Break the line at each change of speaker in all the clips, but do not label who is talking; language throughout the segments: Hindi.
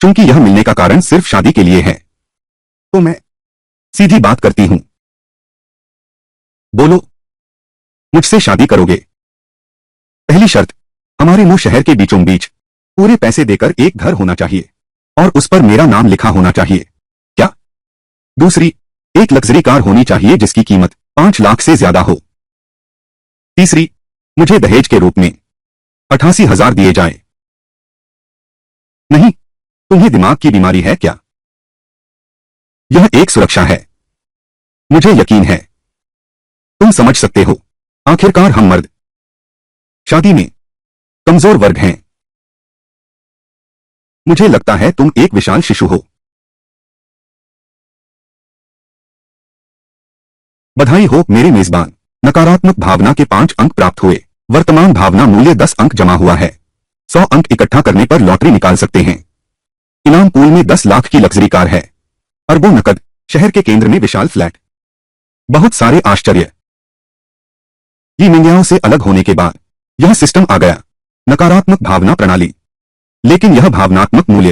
चूंकि यह मिलने का कारण सिर्फ शादी के लिए है, तो मैं सीधी बात करती हूं। बोलो, मुझसे शादी करोगे? पहली शर्त, हमारे मुंह शहर के बीचों बीच पूरे पैसे देकर एक घर होना चाहिए और उस पर मेरा नाम लिखा होना चाहिए। क्या? दूसरी, एक लग्जरी कार होनी चाहिए जिसकी कीमत 5 लाख से ज्यादा हो। तीसरी, मुझे दहेज के रूप में 88,000 दिए जाए। नहीं, तुम्हें दिमाग की बीमारी है क्या? यह एक सुरक्षा है, मुझे यकीन है तुम समझ सकते हो। आखिरकार हम मर्द शादी में कमजोर वर्ग हैं। मुझे लगता है तुम एक विशाल शिशु हो। बधाई हो मेरे मेजबान, नकारात्मक भावना के 5 अंक प्राप्त हुए। वर्तमान भावना मूल्य 10 अंक जमा हुआ है। 100 अंक इकट्ठा करने पर लॉटरी निकाल सकते हैं। इनाम पूल में 10 लाख की लग्जरी कार है। अरबों नकद, शहर के केंद्र में विशाल फ्लैट। बहुत सारे आश्चर्य। ये मिंग्याओं से अलग होने के बाद यह सिस्टम आ गया, नकारात्मक भावना प्रणाली। लेकिन यह भावनात्मक मूल्य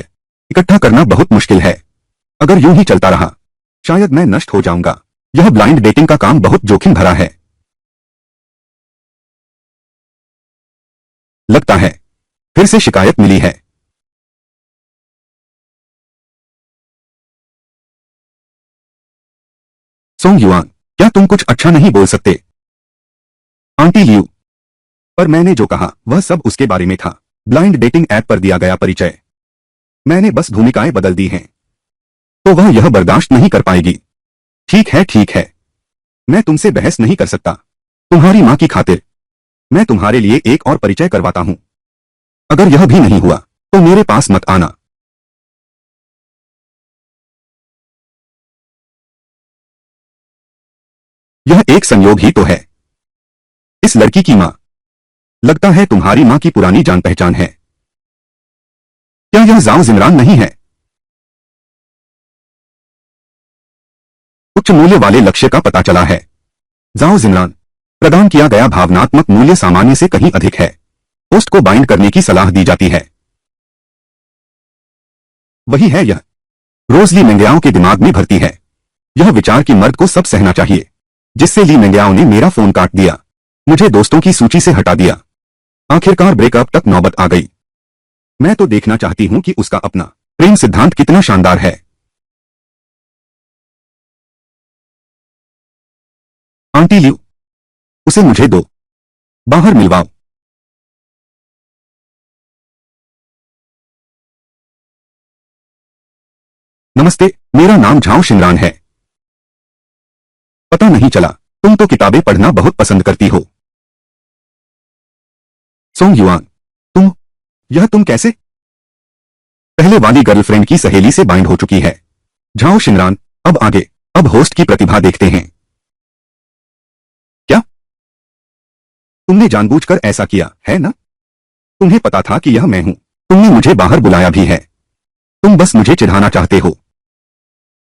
इकट्ठा करना बहुत मुश्किल है। अगर यूं ही चलता रहा शायद मैं नष्ट हो जाऊंगा। यह ब्लाइंड डेटिंग का काम बहुत जोखिम भरा है। लगता है फिर से शिकायत मिली है। सोंग युआन, क्या तुम कुछ अच्छा नहीं बोल सकते? आंटी लियू, पर मैंने जो कहा वह सब उसके बारे में था। ब्लाइंड डेटिंग ऐप पर दिया गया परिचय। मैंने बस भूमिकाएं बदल दी हैं, तो वह यह बर्दाश्त नहीं कर पाएगी। ठीक है ठीक है, मैं तुमसे बहस नहीं कर सकता। तुम्हारी मां की खातिर मैं तुम्हारे लिए एक और परिचय करवाता हूं। अगर यह भी नहीं हुआ तो मेरे पास मत आना। यह एक संयोग ही तो है। इस लड़की की मां लगता है तुम्हारी मां की पुरानी जान पहचान है। क्या यह जाओ जिमरान नहीं है? उच्च मूल्य वाले लक्ष्य का पता चला है। जाओ जिमरान, प्रदान किया गया भावनात्मक मूल्य सामान्य से कहीं अधिक है। पोस्ट को बाइंड करने की सलाह दी जाती है। वही है यह रोज ली मेंग्याओं के दिमाग में भरती है। यह विचार कि मर्द को सब सहना चाहिए, जिससे ली मेंग्याओं ने मेरा फोन काट दिया, मुझे दोस्तों की सूची से हटा दिया। आखिरकार ब्रेकअप तक नौबत आ गई। मैं तो देखना चाहती हूं कि उसका अपना प्रेम सिद्धांत कितना शानदार है। आंटी लियू, उसे मुझे दो, बाहर मिलवाओ। नमस्ते, मेरा नाम झाओ शिनरान है। पता नहीं चला, तुम तो किताबें पढ़ना बहुत पसंद करती हो। सोंग युआन, तुम कैसे? पहले वाली गर्लफ्रेंड की सहेली से बाइंड हो चुकी है। झाओ शिनरान, अब आगे, अब होस्ट की प्रतिभा देखते हैं। क्या? तुमने जानबूझकर ऐसा किया है ना? तुम्हें पता था कि यह मैं हूं। तुमने मुझे बाहर बुलाया भी है। तुम बस मुझे चिढ़ाना चाहते हो।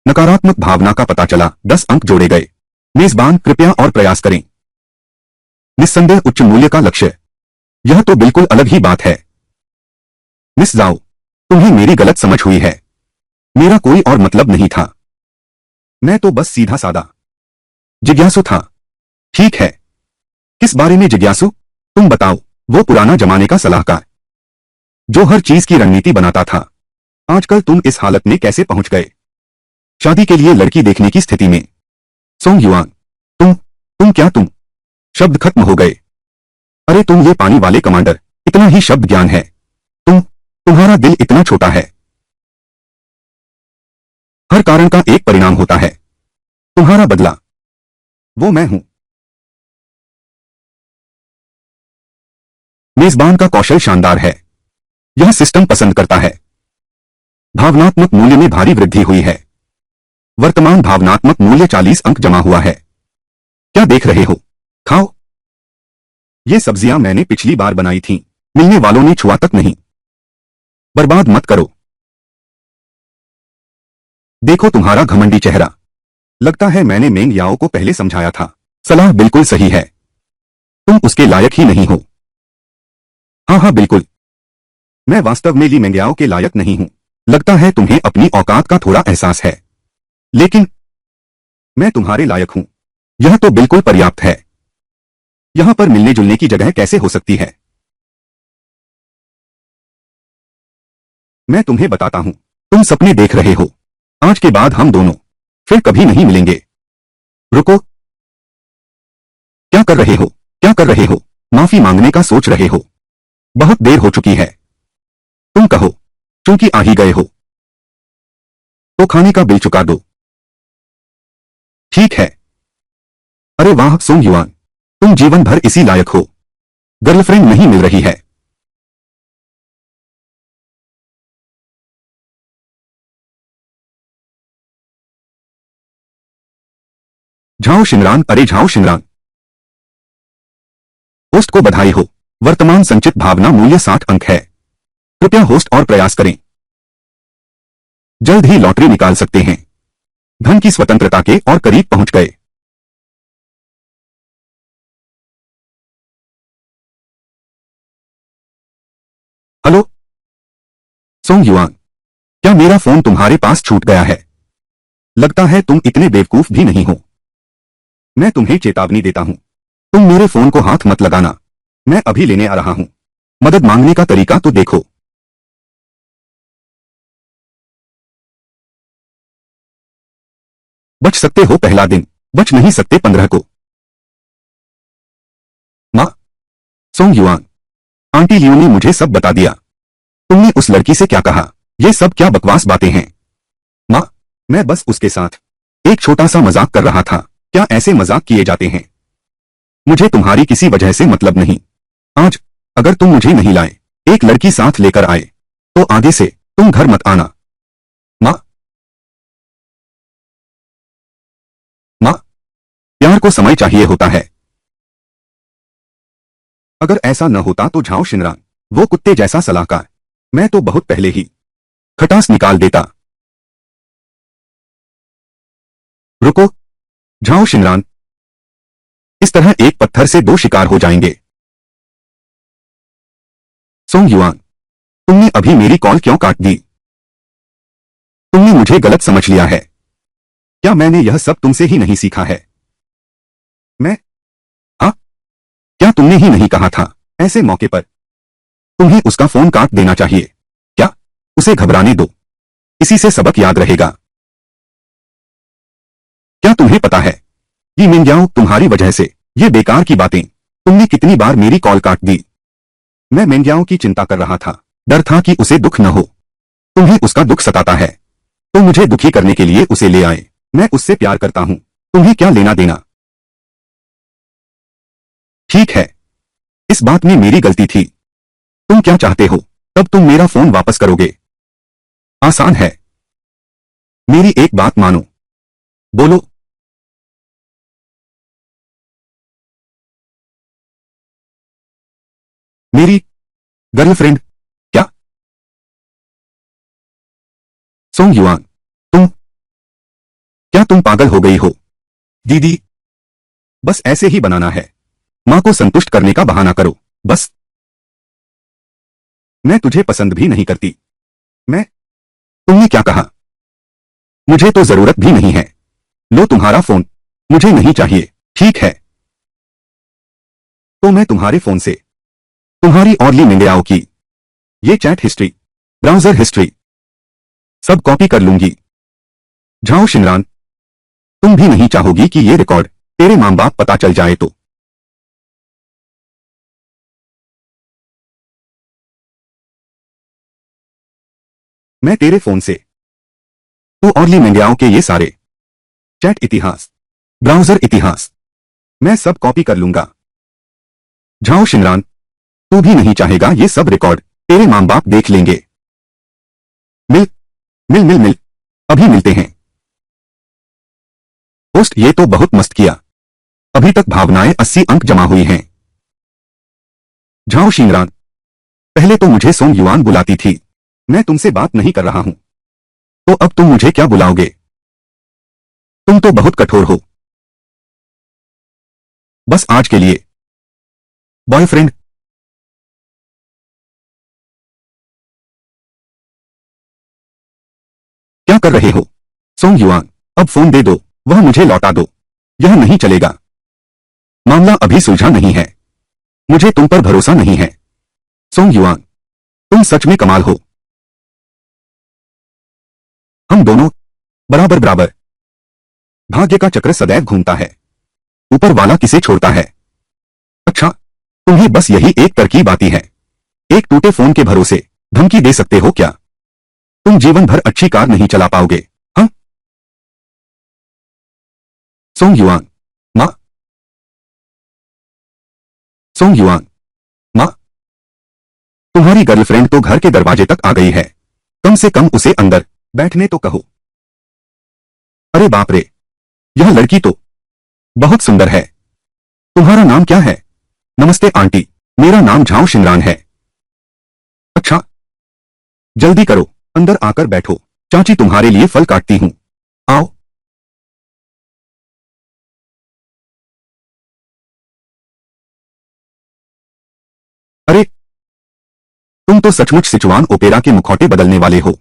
नकारात्मक भावना का पता चला, 10 अंक जोड़े गए। मेजबान कृपया और प्रयास करें। निस्संदेह उच्च मूल्य का लक्ष्य। यह तो बिल्कुल अलग ही बात है। मिस जाओ, तुम्हें मेरी गलत समझ हुई है। मेरा कोई और मतलब नहीं था। मैं तो बस सीधा सादा जिज्ञासु था। ठीक है, किस बारे में जिज्ञासु? तुम बताओ, वो पुराना जमाने का सलाहकार जो हर चीज की रणनीति बनाता था। आजकल तुम इस हालत में कैसे पहुंच गए? शादी के लिए लड़की देखने की स्थिति में। सोंग युआन, तुम शब्द खत्म हो गए। अरे तुम ये पानी वाले कमांडर, इतना ही शब्द ज्ञान है। तुम्हारा दिल इतना छोटा है। हर कारण का एक परिणाम होता है। तुम्हारा बदला, वो मैं हूं। मेजबान का कौशल शानदार है। यह सिस्टम पसंद करता है। भावनात्मक मूल्य में भारी वृद्धि हुई है। वर्तमान भावनात्मक मूल्य 40 अंक जमा हुआ है। क्या देख रहे हो? खाओ। ये सब्जियां मैंने पिछली बार बनाई थीं। मिलने वालों ने छुआ तक नहीं। बर्बाद मत करो। देखो तुम्हारा घमंडी चेहरा। लगता है मैंने मेंग याओ को पहले समझाया था। सलाह बिल्कुल सही है। तुम उसके लायक ही नहीं हो। हाँ बिल्कुल। मैं वास्तव में ली मेंग्याओ के लायक नहीं हूं। लगता है तुम्हें अपनी औकात का थोड़ा एहसास है, लेकिन मैं तुम्हारे लायक हूं। यह तो बिल्कुल पर्याप्त है। यहां पर मिलने जुलने की जगह कैसे हो सकती है? मैं तुम्हें बताता हूं, तुम सपने देख रहे हो। आज के बाद हम दोनों फिर कभी नहीं मिलेंगे। रुको, क्या कर रहे हो? क्या कर रहे हो? माफी मांगने का सोच रहे हो? बहुत देर हो चुकी है। तुम कहो, चूंकि आ ही गए हो तो खाने का बिल चुका दो। ठीक है। अरे वाह सोंग युआन, तुम जीवन भर इसी लायक हो। गर्लफ्रेंड नहीं मिल रही है। झाओ शिनरान, अरे झाओ शिनरान, होस्ट को बधाई हो। वर्तमान संचित भावना मूल्य 60 अंक है। कृपया होस्ट और प्रयास करें। जल्द ही लॉटरी निकाल सकते हैं। धन की स्वतंत्रता के और करीब पहुंच गए। हेलो सोंग युआन, क्या मेरा फोन तुम्हारे पास छूट गया है? लगता है तुम इतने बेवकूफ भी नहीं हो। मैं तुम्हें चेतावनी देता हूं, तुम मेरे फोन को हाथ मत लगाना। मैं अभी लेने आ रहा हूं। मदद मांगने का तरीका तो देखो। बच सकते हो पहला दिन, बच नहीं सकते 15 को। माँ, सोंग युआन, आंटी लियो ने मुझे सब बता दिया। तुमने उस लड़की से क्या कहा? ये सब क्या बकवास बातें हैं? माँ, मैं बस उसके साथ एक छोटा सा मजाक कर रहा था। क्या ऐसे मजाक किए जाते हैं? मुझे तुम्हारी किसी वजह से मतलब नहीं। आज अगर तुम मुझे नहीं लाए, एक लड़की साथ लेकर आए, तो आगे से तुम घर मत आना। माँ, माँ, प्यार को समय चाहिए होता है। अगर ऐसा न होता तो झाओ शिनरान, वो कुत्ते जैसा सलाहकार, मैं तो बहुत पहले ही खटास निकाल देता। रुको, झाओ शिनरान, इस तरह एक पत्थर से दो शिकार हो जाएंगे। सोंग युआन, तुमने अभी मेरी कॉल क्यों काट दी? तुमने मुझे गलत समझ लिया है। क्या मैंने यह सब तुमसे ही नहीं सीखा है? मैं, हाँ, क्या तुमने ही नहीं कहा था ऐसे मौके पर तुम्हें उसका फोन काट देना चाहिए? क्या? उसे घबराने दो, इसी से सबक याद रहेगा। क्या तुम्हें पता है, ये मिंग्याओ तुम्हारी वजह से, ये बेकार की बातें, तुमने कितनी बार मेरी कॉल काट दी। मैं मिंग्याओ की चिंता कर रहा था, डर था कि उसे दुख न हो। तुम्हें उसका दुख सताता है, तो मुझे दुखी करने के लिए उसे ले आए। मैं उससे प्यार करता हूं, तुम्हें क्या लेना देना? ठीक है, इस बात में मेरी गलती थी। तुम क्या चाहते हो? तब तुम मेरा फोन वापस करोगे? आसान है। मेरी एक बात मानो। बोलो। मेरी गर्लफ्रेंड? क्या? सोंग युआन, तुम, क्या तुम पागल हो गई हो? दीदी, बस ऐसे ही बनाना है। माँ को संतुष्ट करने का बहाना करो, बस। मैं तुझे पसंद भी नहीं करती। मैं, तुमने क्या कहा? मुझे तो जरूरत भी नहीं है। लो तुम्हारा फोन, मुझे नहीं चाहिए। ठीक है, तो मैं तुम्हारे फोन से तुम्हारी और ली मिंगयाओ की ये चैट हिस्ट्री, ब्राउजर हिस्ट्री सब कॉपी कर लूंगी। जाओ शिनरान, तुम भी नहीं चाहोगी कि ये रिकॉर्ड तेरे माँ बाप पता चल जाए तो। मैं तेरे फोन से तू और ली मिंगयाओ के ये सारे चैट इतिहास, ब्राउजर इतिहास मैं सब कॉपी कर लूंगा। जाओ शिनरान, तू भी नहीं चाहेगा ये सब रिकॉर्ड तेरे माँ बाप देख लेंगे। मिल, मिल मिल मिल, अभी मिलते हैं। पोस्ट, ये तो बहुत मस्त किया। अभी तक भावनाएं 80 अंक जमा हुई हैं। जाओ शिनरान, पहले तो मुझे सोंग युआन बुलाती थी। मैं तुमसे बात नहीं कर रहा हूं, तो अब तुम मुझे क्या बुलाओगे? तुम तो बहुत कठोर हो। बस आज के लिए बॉयफ्रेंड। क्या कर रहे हो? सोंग युआन, अब फोन दे दो, वह मुझे लौटा दो। यह नहीं चलेगा। मामला अभी सुलझा नहीं है। मुझे तुम पर भरोसा नहीं है। सोंग युआन, तुम सच में कमाल हो। हम दोनों बराबर बराबर। भाग्य का चक्र सदैव घूमता है। ऊपर वाला किसे छोड़ता है? अच्छा, तुम्हें बस यही एक तरकीब आती है। एक टूटे फोन के भरोसे धमकी दे सकते हो क्या? तुम जीवन भर अच्छी कार नहीं चला पाओगे। हाँ? सोंग युआन, माँ। सोंग युआन, माँ, तुम्हारी गर्लफ्रेंड तो घर के दरवाजे तक आ गई है। कम से कम उसे अंदर बैठने तो कहो। अरे बाप रे, यह लड़की तो बहुत सुंदर है। तुम्हारा नाम क्या है? नमस्ते आंटी, मेरा नाम झाओ शिनरान है। अच्छा, जल्दी करो, अंदर आकर बैठो। चाची तुम्हारे लिए फल काटती हूँ। आओ। अरे, तुम तो सचमुच सिचुआन ओपेरा के मुखौटे बदलने वाले हो।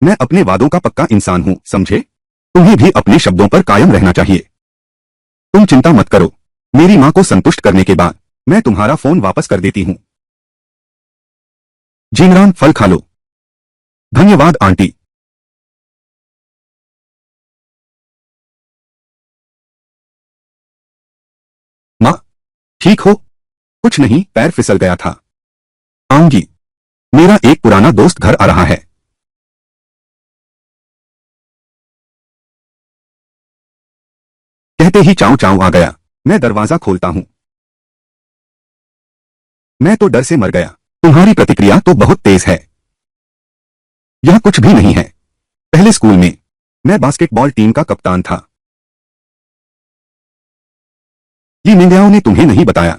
मैं अपने वादों का पक्का इंसान हूँ, समझे? तुम्हें भी अपने शब्दों पर कायम रहना चाहिए। तुम चिंता मत करो, मेरी माँ को संतुष्ट करने के बाद मैं तुम्हारा फोन वापस कर देती हूँ। जिनरान, फल खा लो। धन्यवाद आंटी। माँ, ठीक हो? कुछ नहीं, पैर फिसल गया था। आऊंगी। मेरा एक पुराना दोस्त घर आ रहा है। कहते ही चाऊ चाऊ आ गया। मैं दरवाजा खोलता हूँ। मैं तो डर से मर गया। तुम्हारी प्रतिक्रिया तो बहुत तेज है। यह कुछ भी नहीं है। पहले स्कूल में मैं बास्केटबॉल टीम का कप्तान था। ली मिंगयाओ ने तुम्हें नहीं बताया?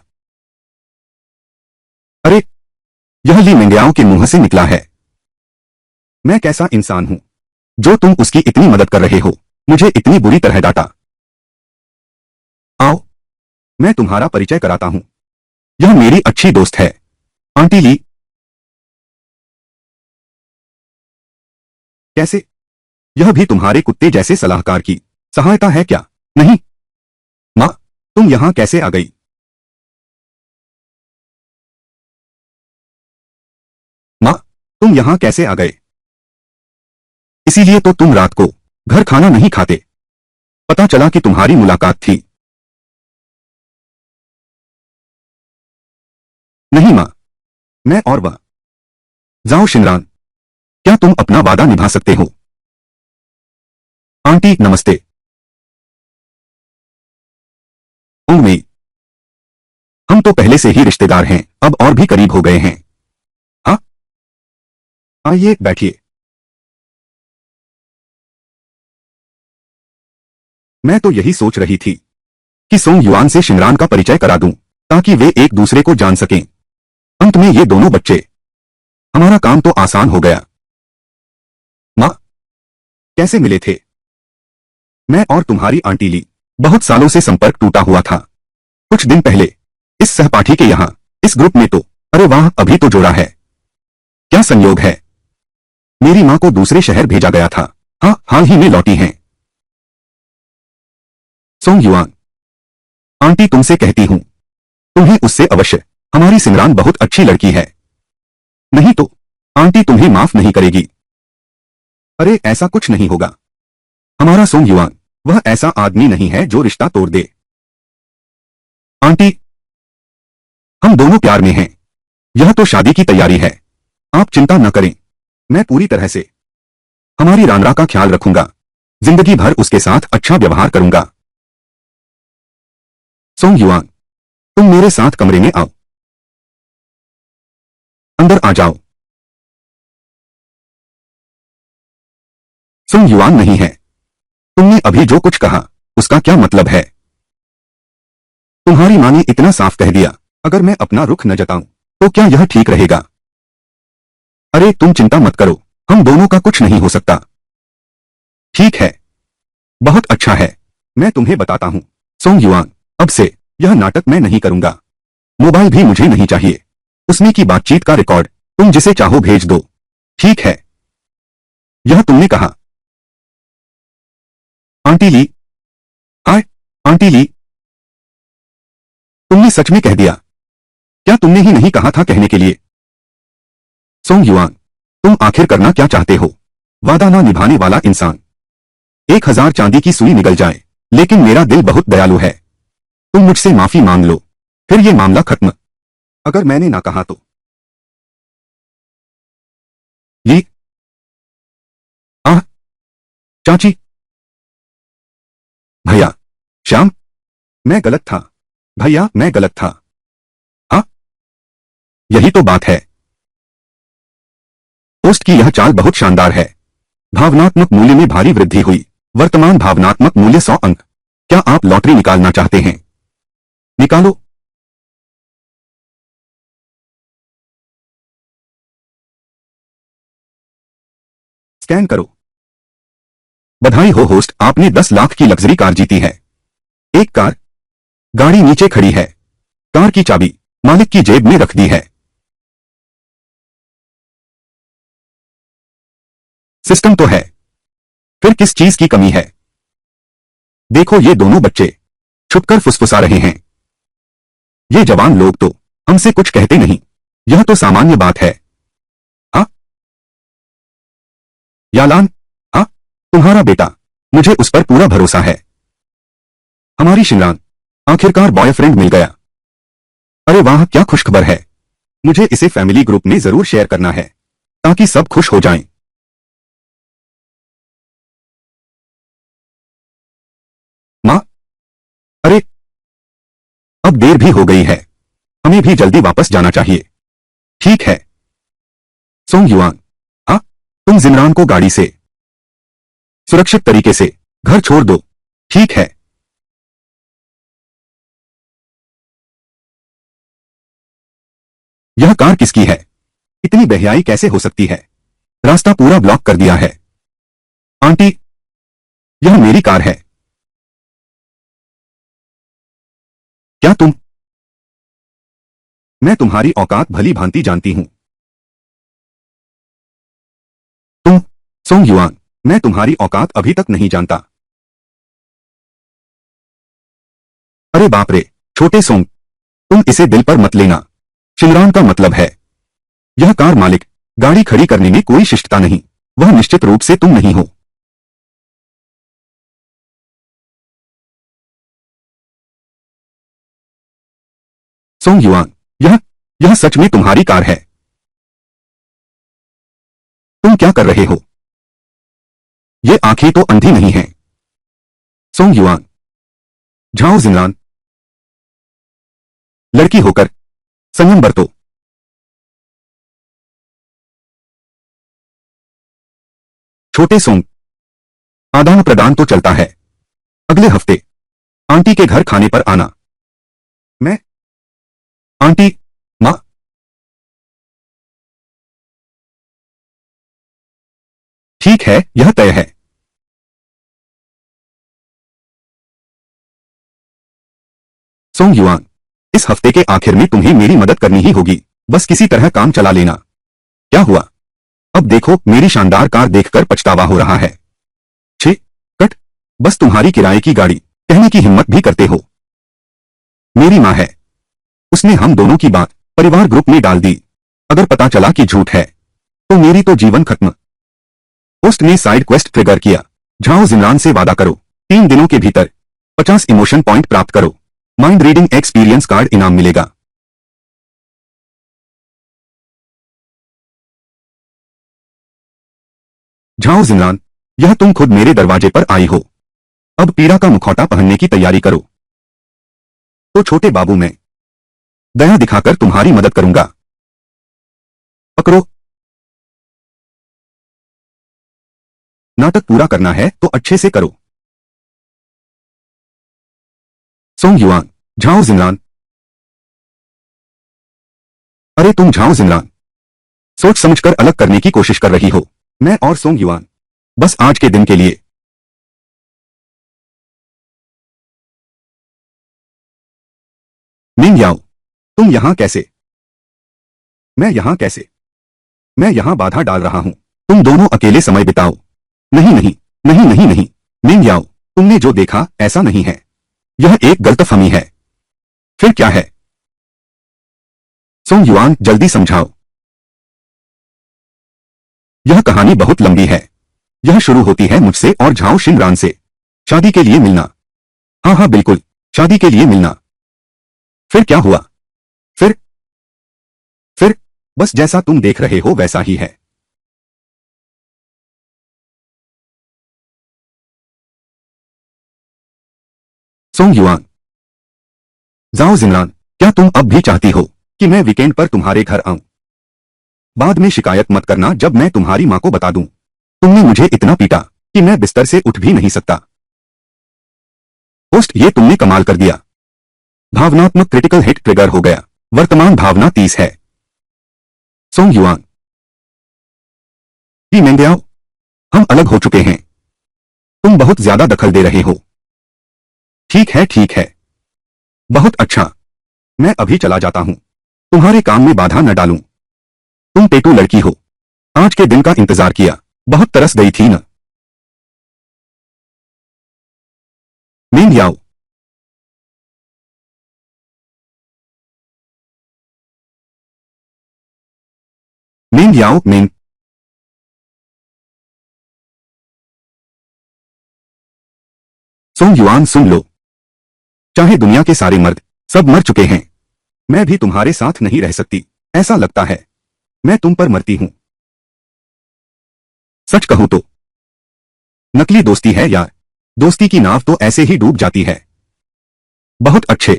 अरे, यह ली मिंगयाओ के मुंह से निकला है। मैं कैसा इंसान हूं जो तुम उसकी इतनी मदद कर रहे हो, मुझे इतनी बुरी तरह डांटा। आओ, मैं तुम्हारा परिचय कराता हूं। यह मेरी अच्छी दोस्त है, आंटी ली। कैसे? यह भी तुम्हारे कुत्ते जैसे सलाहकार की सहायता है क्या? नहीं। माँ, तुम यहां कैसे आ गई? माँ, तुम यहां कैसे आ गए? इसीलिए तो तुम रात को घर खाना नहीं खाते। पता चला कि तुम्हारी मुलाकात थी। नहीं माँ, मैं और वह। जाओ शिनरान, क्या तुम अपना वादा निभा सकते हो? आंटी नमस्ते। उंगमेई, हम तो पहले से ही रिश्तेदार हैं, अब और भी करीब हो गए हैं। हाँ, आइए बैठिए। मैं तो यही सोच रही थी कि सोंग युआन से शिनरान का परिचय करा दूं, ताकि वे एक दूसरे को जान सकें। अंत में ये दोनों बच्चे। हमारा काम तो आसान हो गया। माँ, कैसे मिले थे? मैं और तुम्हारी आंटी ली, बहुत सालों से संपर्क टूटा हुआ था। कुछ दिन पहले इस सहपाठी के यहाँ, इस ग्रुप में तो, अरे वाह, अभी तो जोड़ा है। क्या संयोग है। मेरी माँ को दूसरे शहर भेजा गया था। हाँ, हाल ही में लौटी हैं। सोंग युआन, आंटी तुमसे कहती हूँ, तुम्हें उससे अवश्य। हमारी सिमरान बहुत अच्छी लड़की है। नहीं तो आंटी तुम्हें माफ नहीं करेगी। अरे ऐसा कुछ नहीं होगा। हमारा सोंग युआन, वह ऐसा आदमी नहीं है जो रिश्ता तोड़ दे। आंटी, हम दोनों प्यार में हैं। यह तो शादी की तैयारी है। आप चिंता न करें, मैं पूरी तरह से हमारी रानरा का ख्याल रखूंगा। जिंदगी भर उसके साथ अच्छा व्यवहार करूंगा। सोंग युआन, तुम मेरे साथ कमरे में आओ। अंदर आ जाओ। सोंग युआन नहीं है। तुमने अभी जो कुछ कहा, उसका क्या मतलब है? तुम्हारी मां ने इतना साफ कह दिया, अगर मैं अपना रुख न जताऊं, तो क्या यह ठीक रहेगा? अरे तुम चिंता मत करो, हम दोनों का कुछ नहीं हो सकता। ठीक है, बहुत अच्छा है। मैं तुम्हें बताता हूं, सोंग युआन, अब से यह नाटक मैं नहीं करूंगा। मोबाइल भी मुझे नहीं चाहिए। उसमें की बातचीत का रिकॉर्ड तुम जिसे चाहो भेज दो। ठीक है? यह तुमने कहा। आंटी ली, आय, आंटी ली, तुमने सच में कह दिया। क्या तुमने ही नहीं कहा था कहने के लिए? सोंग युआन, तुम आखिर करना क्या चाहते हो? वादा ना निभाने वाला इंसान। 1000 चांदी की सुई निकल जाए, लेकिन मेरा दिल बहुत दयालु है। तुम मुझसे माफी मांग लो, फिर ये मामला खत्म। अगर मैंने ना कहा तो? ये, आह, चाची, भैया, श्याम, मैं गलत था। भैया, मैं गलत था। हाँ, यही तो बात है। पोस्ट की यह चाल बहुत शानदार है। भावनात्मक मूल्य में भारी वृद्धि हुई। वर्तमान भावनात्मक मूल्य 100 अंक। क्या आप लॉटरी निकालना चाहते हैं? निकालो। स्कैन करो। बधाई हो होस्ट, आपने 10 लाख की लग्जरी कार जीती है। एक कार। गाड़ी नीचे खड़ी है। कार की चाबी मालिक की जेब में रख दी है। सिस्टम तो है, फिर किस चीज की कमी है? देखो ये दोनों बच्चे छुपकर फुसफुसा रहे हैं। ये जवान लोग तो हमसे कुछ कहते नहीं। यह तो सामान्य बात है। हाँ, यालान, हाँ, तुम्हारा बेटा, मुझे उस पर पूरा भरोसा है। हमारी शिमरान, आखिरकार बॉयफ्रेंड मिल गया। अरे वाह, क्या खुशखबर है। मुझे इसे फैमिली ग्रुप में जरूर शेयर करना है, ताकि सब खुश हो जाएं। माँ, अरे, अब देर भी हो गई है। हमें भी जल्दी वापस जाना चाहिए। ठीक है। सोंग युआन, हाँ, तुम जिमरान को गाड़ी से सुरक्षित तरीके से घर छोड़ दो। ठीक है। यह कार किसकी है? इतनी बेहयाई कैसे हो सकती है? रास्ता पूरा ब्लॉक कर दिया है। आंटी, यह मेरी कार है। क्या तुम? मैं तुम्हारी औकात भली भांति जानती हूं। तुम, सोंग युआन, मैं तुम्हारी औकात अभी तक नहीं जानता। अरे बाप रे, छोटे सोंग, तुम इसे दिल पर मत लेना। शिमरान का मतलब है, यह कार मालिक, गाड़ी खड़ी करने में कोई शिष्टता नहीं। वह निश्चित रूप से तुम नहीं हो। सोंग युआन, यह सच में तुम्हारी कार है? तुम क्या कर रहे हो? ये आंखें तो अंधी नहीं हैं। सोंग युआन, झाओ जिनलान, लड़की होकर संयम बरतो। छोटे सोंग, आदान प्रदान तो चलता है। अगले हफ्ते आंटी के घर खाने पर आना। मैं? आंटी, माँ, ठीक है, यह तय है। सोंग युआन, इस हफ्ते के आखिर में तुम्हें मेरी मदद करनी ही होगी। बस किसी तरह काम चला लेना। क्या हुआ? अब देखो, मेरी शानदार कार देखकर पछतावा हो रहा है। छे, कट, बस तुम्हारी किराए की गाड़ी कहने की हिम्मत भी करते हो। मेरी माँ है, उसने हम दोनों की बात परिवार ग्रुप में डाल दी। अगर पता चला कि झूठ है, तो मेरी तो जीवन खत्म। होस्ट ने साइड क्वेस्ट ट्रिगर किया। झाओ जिमरान से वादा करो, 3 दिनों के भीतर 50 इमोशन पॉइंट प्राप्त करो। माइंड रीडिंग एक्सपीरियंस कार्ड इनाम मिलेगा। झाओ जिमरान, यह तुम खुद मेरे दरवाजे पर आई हो। अब पीड़ा का मुखौटा पहनने की तैयारी करो। तो छोटे बाबू, मैं दया दिखाकर तुम्हारी मदद करूंगा। पकड़ो। नाटक पूरा करना है तो अच्छे से करो। सोंग युआन, झाओ जिमरान, अरे तुम झाओ जिमरान, सोच समझकर अलग करने की कोशिश कर रही हो। मैं और सोंग युआन, बस आज के दिन के लिए। मिंग याओ, तुम यहां कैसे? मैं यहां कैसे? मैं यहां बाधा डाल रहा हूं। तुम दोनों अकेले समय बिताओ। नहीं नहीं, नहीं नहीं नहीं। मिंग याओ, तुमने जो देखा ऐसा नहीं है। यह एक गलतफहमी है। फिर क्या है? सोंग युआन, जल्दी समझाओ। यह कहानी बहुत लंबी है। यह शुरू होती है मुझसे और झाओ शिनरान से। शादी के लिए मिलना। हाँ हाँ बिल्कुल, शादी के लिए मिलना। फिर क्या हुआ? फिर फिर बस जैसा तुम देख रहे हो वैसा ही है। सोंग युआन, जाओ जिनरान, क्या तुम अब भी चाहती हो कि मैं वीकेंड पर तुम्हारे घर आऊं? बाद में शिकायत मत करना जब मैं तुम्हारी मां को बता दूं। तुमने मुझे इतना पीटा कि मैं बिस्तर से उठ भी नहीं सकता। होस्ट, ये तुमने कमाल कर दिया। भावनात्मक क्रिटिकल हिट ट्रिगर हो गया। वर्तमान भावना 30 है। सोंग युआन, जी मेंग्याओ, हम अलग हो चुके हैं। तुम बहुत ज्यादा दखल दे रहे हो। ठीक है ठीक है। बहुत अच्छा। मैं अभी चला जाता हूं। तुम्हारे काम में बाधा न डालूं। तुम पेटू लड़की हो। आज के दिन का इंतजार किया। बहुत तरस गई थी न? मेंग्याओ, मेंग्याओ मेंग। सोंग युआन, सुन लो। चाहे दुनिया के सारे मर्द सब मर चुके हैं, मैं भी तुम्हारे साथ नहीं रह सकती। ऐसा लगता है मैं तुम पर मरती हूं। सच कहूं तो नकली दोस्ती है यार। दोस्ती की नाव तो ऐसे ही डूब जाती है। बहुत अच्छे।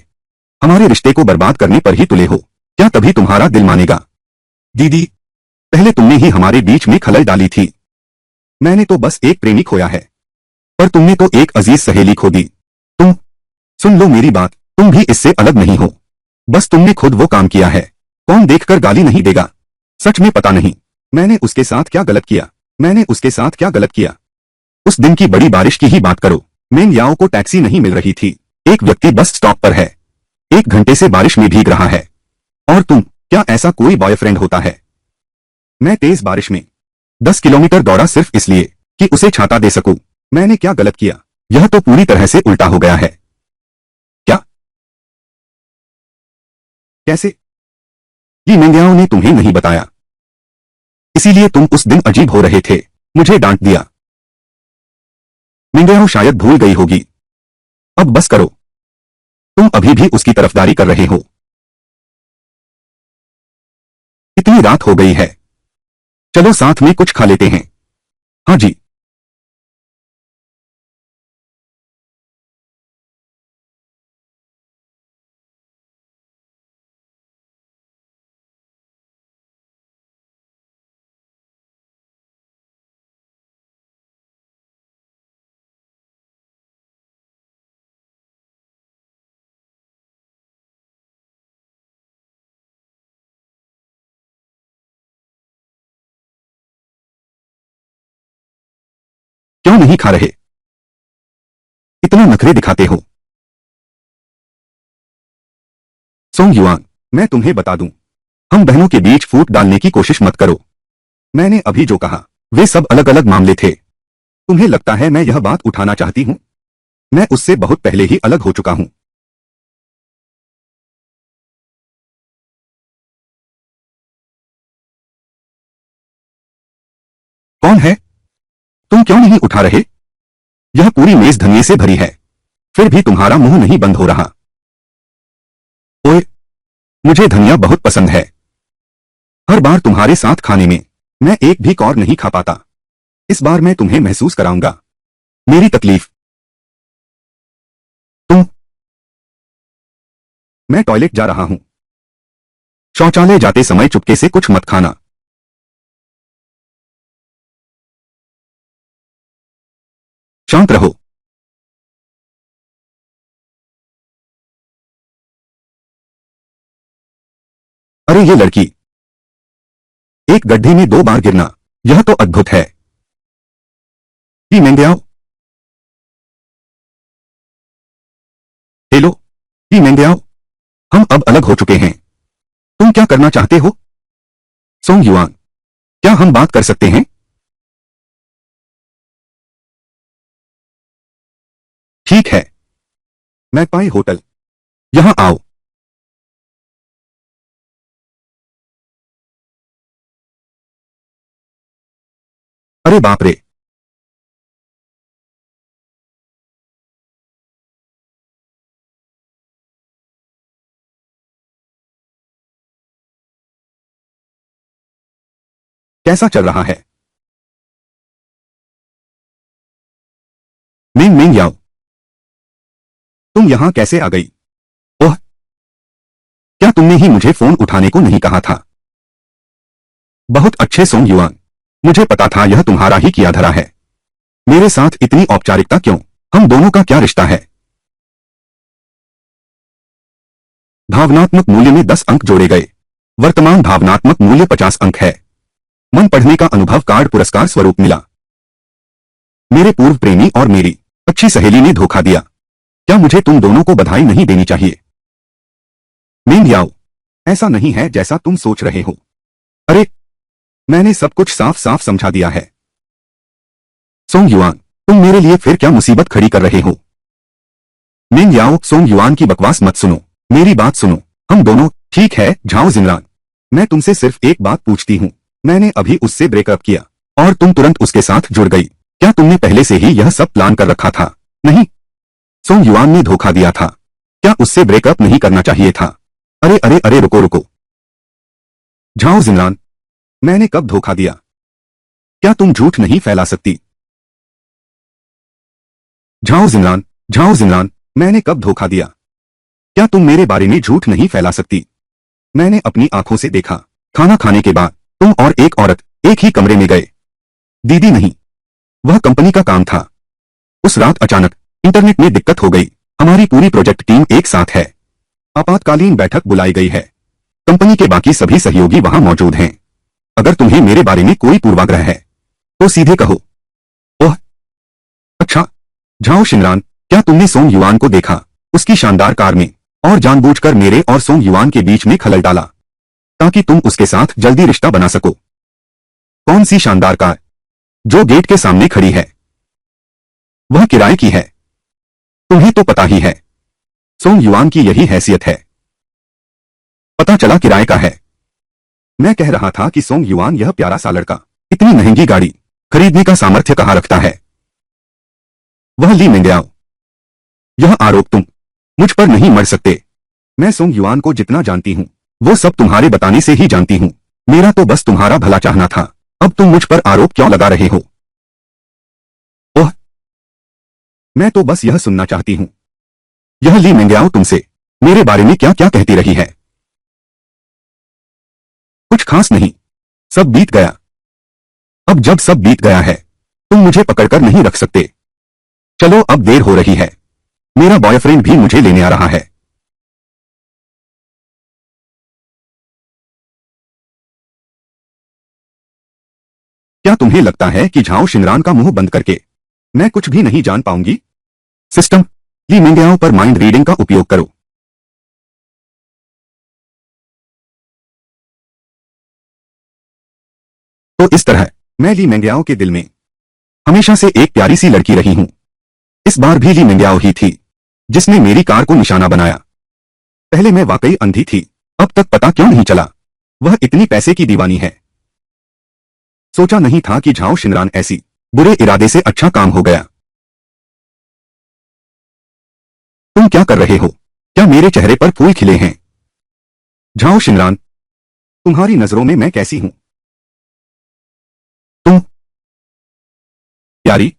हमारे रिश्ते को बर्बाद करने पर ही तुले हो। क्या तभी तुम्हारा दिल मानेगा? दीदी, पहले तुमने ही हमारे बीच में खलल डाली थी। मैंने तो बस एक प्रेमी खोया है, पर तुमने तो एक अजीज सहेली खो दी। तुम सुन लो मेरी बात, तुम भी इससे अलग नहीं हो। बस तुमने खुद वो काम किया है। कौन देखकर गाली नहीं देगा? सच में पता नहीं मैंने उसके साथ क्या गलत किया। मैंने उसके साथ क्या गलत किया? उस दिन की बड़ी बारिश की ही बात करो। मेंग याओ को टैक्सी नहीं मिल रही थी। एक व्यक्ति बस स्टॉप पर है, 1 घंटे से बारिश में भीग रहा है। और तुम, क्या ऐसा कोई बॉयफ्रेंड होता है? मैं तेज बारिश में 10 किलोमीटर दौड़ा सिर्फ इसलिए कि उसे छाता दे सकूं। मैंने क्या गलत किया? यह तो पूरी तरह से उल्टा हो गया है। क्या? कैसे? ये मेंग्याओ ने तुम्हें नहीं बताया, इसीलिए तुम उस दिन अजीब हो रहे थे। मुझे डांट दिया। मेंग्याओ शायद भूल गई होगी। अब बस करो। तुम अभी भी उसकी तरफदारी कर रहे हो। इतनी रात हो गई है, चलो साथ में कुछ खा लेते हैं। हाँ जी। क्यों नहीं खा रहे? इतना नखरे दिखाते हो। सोंग युआन, मैं तुम्हें बता दूं, हम बहनों के बीच फूट डालने की कोशिश मत करो। मैंने अभी जो कहा वे सब अलग अलग मामले थे। तुम्हें लगता है मैं यह बात उठाना चाहती हूं? मैं उससे बहुत पहले ही अलग हो चुका हूं। कौन है? तुम क्यों नहीं उठा रहे? यह पूरी मेज धनिये से भरी है, फिर भी तुम्हारा मुंह नहीं बंद हो रहा। ओए, मुझे धनिया बहुत पसंद है। हर बार तुम्हारे साथ खाने में मैं एक भी कौर नहीं खा पाता। इस बार मैं तुम्हें महसूस कराऊंगा मेरी तकलीफ। तुम। मैं टॉयलेट जा रहा हूं। शौचालय जाते समय चुपके से कुछ मत खाना। शांत रहो। अरे ये लड़की, एक गड्ढे में 2 बार गिरना, यह तो अद्भुत है। जी मेंग्याओ। हेलो। जी मेंग्याओ, हम अब अलग हो चुके हैं। तुम क्या करना चाहते हो? सोंग युआन, क्या हम बात कर सकते हैं? ठीक है। मैकपाई होटल, यहां आओ। अरे बाप रे, कैसा चल रहा है? मिंग मिंग याओ, तुम यहां कैसे आ गई? ओह, क्या तुमने ही मुझे फोन उठाने को नहीं कहा था? बहुत अच्छे सोंग युआन, मुझे पता था यह तुम्हारा ही किया धरा है। मेरे साथ इतनी औपचारिकता क्यों? हम दोनों का क्या रिश्ता है? भावनात्मक मूल्य में 10 अंक जोड़े गए। वर्तमान भावनात्मक मूल्य 50 अंक है। मन पढ़ने का अनुभव कार्ड पुरस्कार स्वरूप मिला। मेरे पूर्व प्रेमी और मेरी अच्छी सहेली ने धोखा दिया। क्या मुझे तुम दोनों को बधाई नहीं देनी चाहिए? मिंग याओ, ऐसा नहीं है जैसा तुम सोच रहे हो। अरे, मैंने सब कुछ साफ साफ समझा दिया है। सोंग युआन, तुम मेरे लिए फिर क्या मुसीबत खड़ी कर रहे हो? मिंग याओ, सोंग युआन की बकवास मत सुनो, मेरी बात सुनो। हम दोनों, ठीक है झाओ जिनरान, मैं तुमसे सिर्फ एक बात पूछती हूँ। मैंने अभी उससे ब्रेकअप किया और तुम तुरंत उसके साथ जुड़ गई। क्या तुमने पहले से ही यह सब प्लान कर रखा था? नहीं, सोंग युआन ने धोखा दिया था। क्या उससे ब्रेकअप नहीं करना चाहिए था? अरे अरे अरे, रुको रुको। झाओ जिनरान, मैंने कब धोखा दिया? क्या तुम झूठ नहीं फैला सकती? झाओ जिनरान, झाओ जिनरान, मैंने कब धोखा दिया? क्या तुम मेरे बारे में झूठ नहीं फैला सकती? मैंने अपनी आंखों से देखा। खाना खाने के बाद तुम और एक औरत एक ही कमरे में गए। दीदी नहीं, वह कंपनी का काम था। उस रात अचानक इंटरनेट में दिक्कत हो गई। हमारी पूरी प्रोजेक्ट टीम एक साथ है। आपातकालीन बैठक बुलाई गई है। कंपनी के बाकी सभी सहयोगी वहां मौजूद हैं। अगर तुम्हें मेरे बारे में कोई पूर्वाग्रह है तो सीधे कहो। ओह, अच्छा। झाओ शिनरान, क्या तुमने सोंग युआन को देखा उसकी शानदार कार में और जानबूझकर मेरे और सोंग युआन के बीच में खलल डाला ताकि तुम उसके साथ जल्दी रिश्ता बना सको? कौन सी शानदार कार? जो गेट के सामने खड़ी है। वह किराए की है। तुम्हें तो पता ही है सोंग युआन की यही हैसियत है। पता चला किराए का है। मैं कह रहा था कि सोंग युआन यह प्यारा सा लड़का इतनी महंगी गाड़ी खरीदने का सामर्थ्य कहाँ रखता है? वह ली मिंग्याओ, यह आरोप तुम मुझ पर नहीं मर सकते। मैं सोंग युआन को जितना जानती हूँ वो सब तुम्हारे बताने से ही जानती हूँ। मेरा तो बस तुम्हारा भला चाहना था। अब तुम मुझ पर आरोप क्यों लगा रहे हो? ओह, मैं तो बस यह सुनना चाहती हूँ। यह ली मिंग्याओ तुमसे मेरे बारे में क्या क्या कहती रही है? कुछ खास नहीं, सब बीत गया। अब जब सब बीत गया है तुम मुझे पकड़कर नहीं रख सकते। चलो, अब देर हो रही है। मेरा बॉयफ्रेंड भी मुझे लेने आ रहा है। क्या तुम्हें लगता है कि झाओ शिनरान का मुंह बंद करके मैं कुछ भी नहीं जान पाऊंगी? सिस्टम, ली मिंग्याओ पर माइंड रीडिंग का उपयोग करो। तो इस तरह मैं ली मिंग्याओ के दिल में हमेशा से एक प्यारी सी लड़की रही हूं। इस बार भी ली मिंग्याओ ही थी जिसने मेरी कार को निशाना बनाया। पहले मैं वाकई अंधी थी। अब तक पता क्यों नहीं चला वह इतनी पैसे की दीवानी है। सोचा नहीं था कि झाओ शिनरान ऐसी बुरे इरादे से अच्छा काम हो गया। तुम क्या कर रहे हो? क्या मेरे चेहरे पर फूल खिले हैं? झाओ शिनरान, तुम्हारी नजरों में मैं कैसी हूं? तुम प्यारी,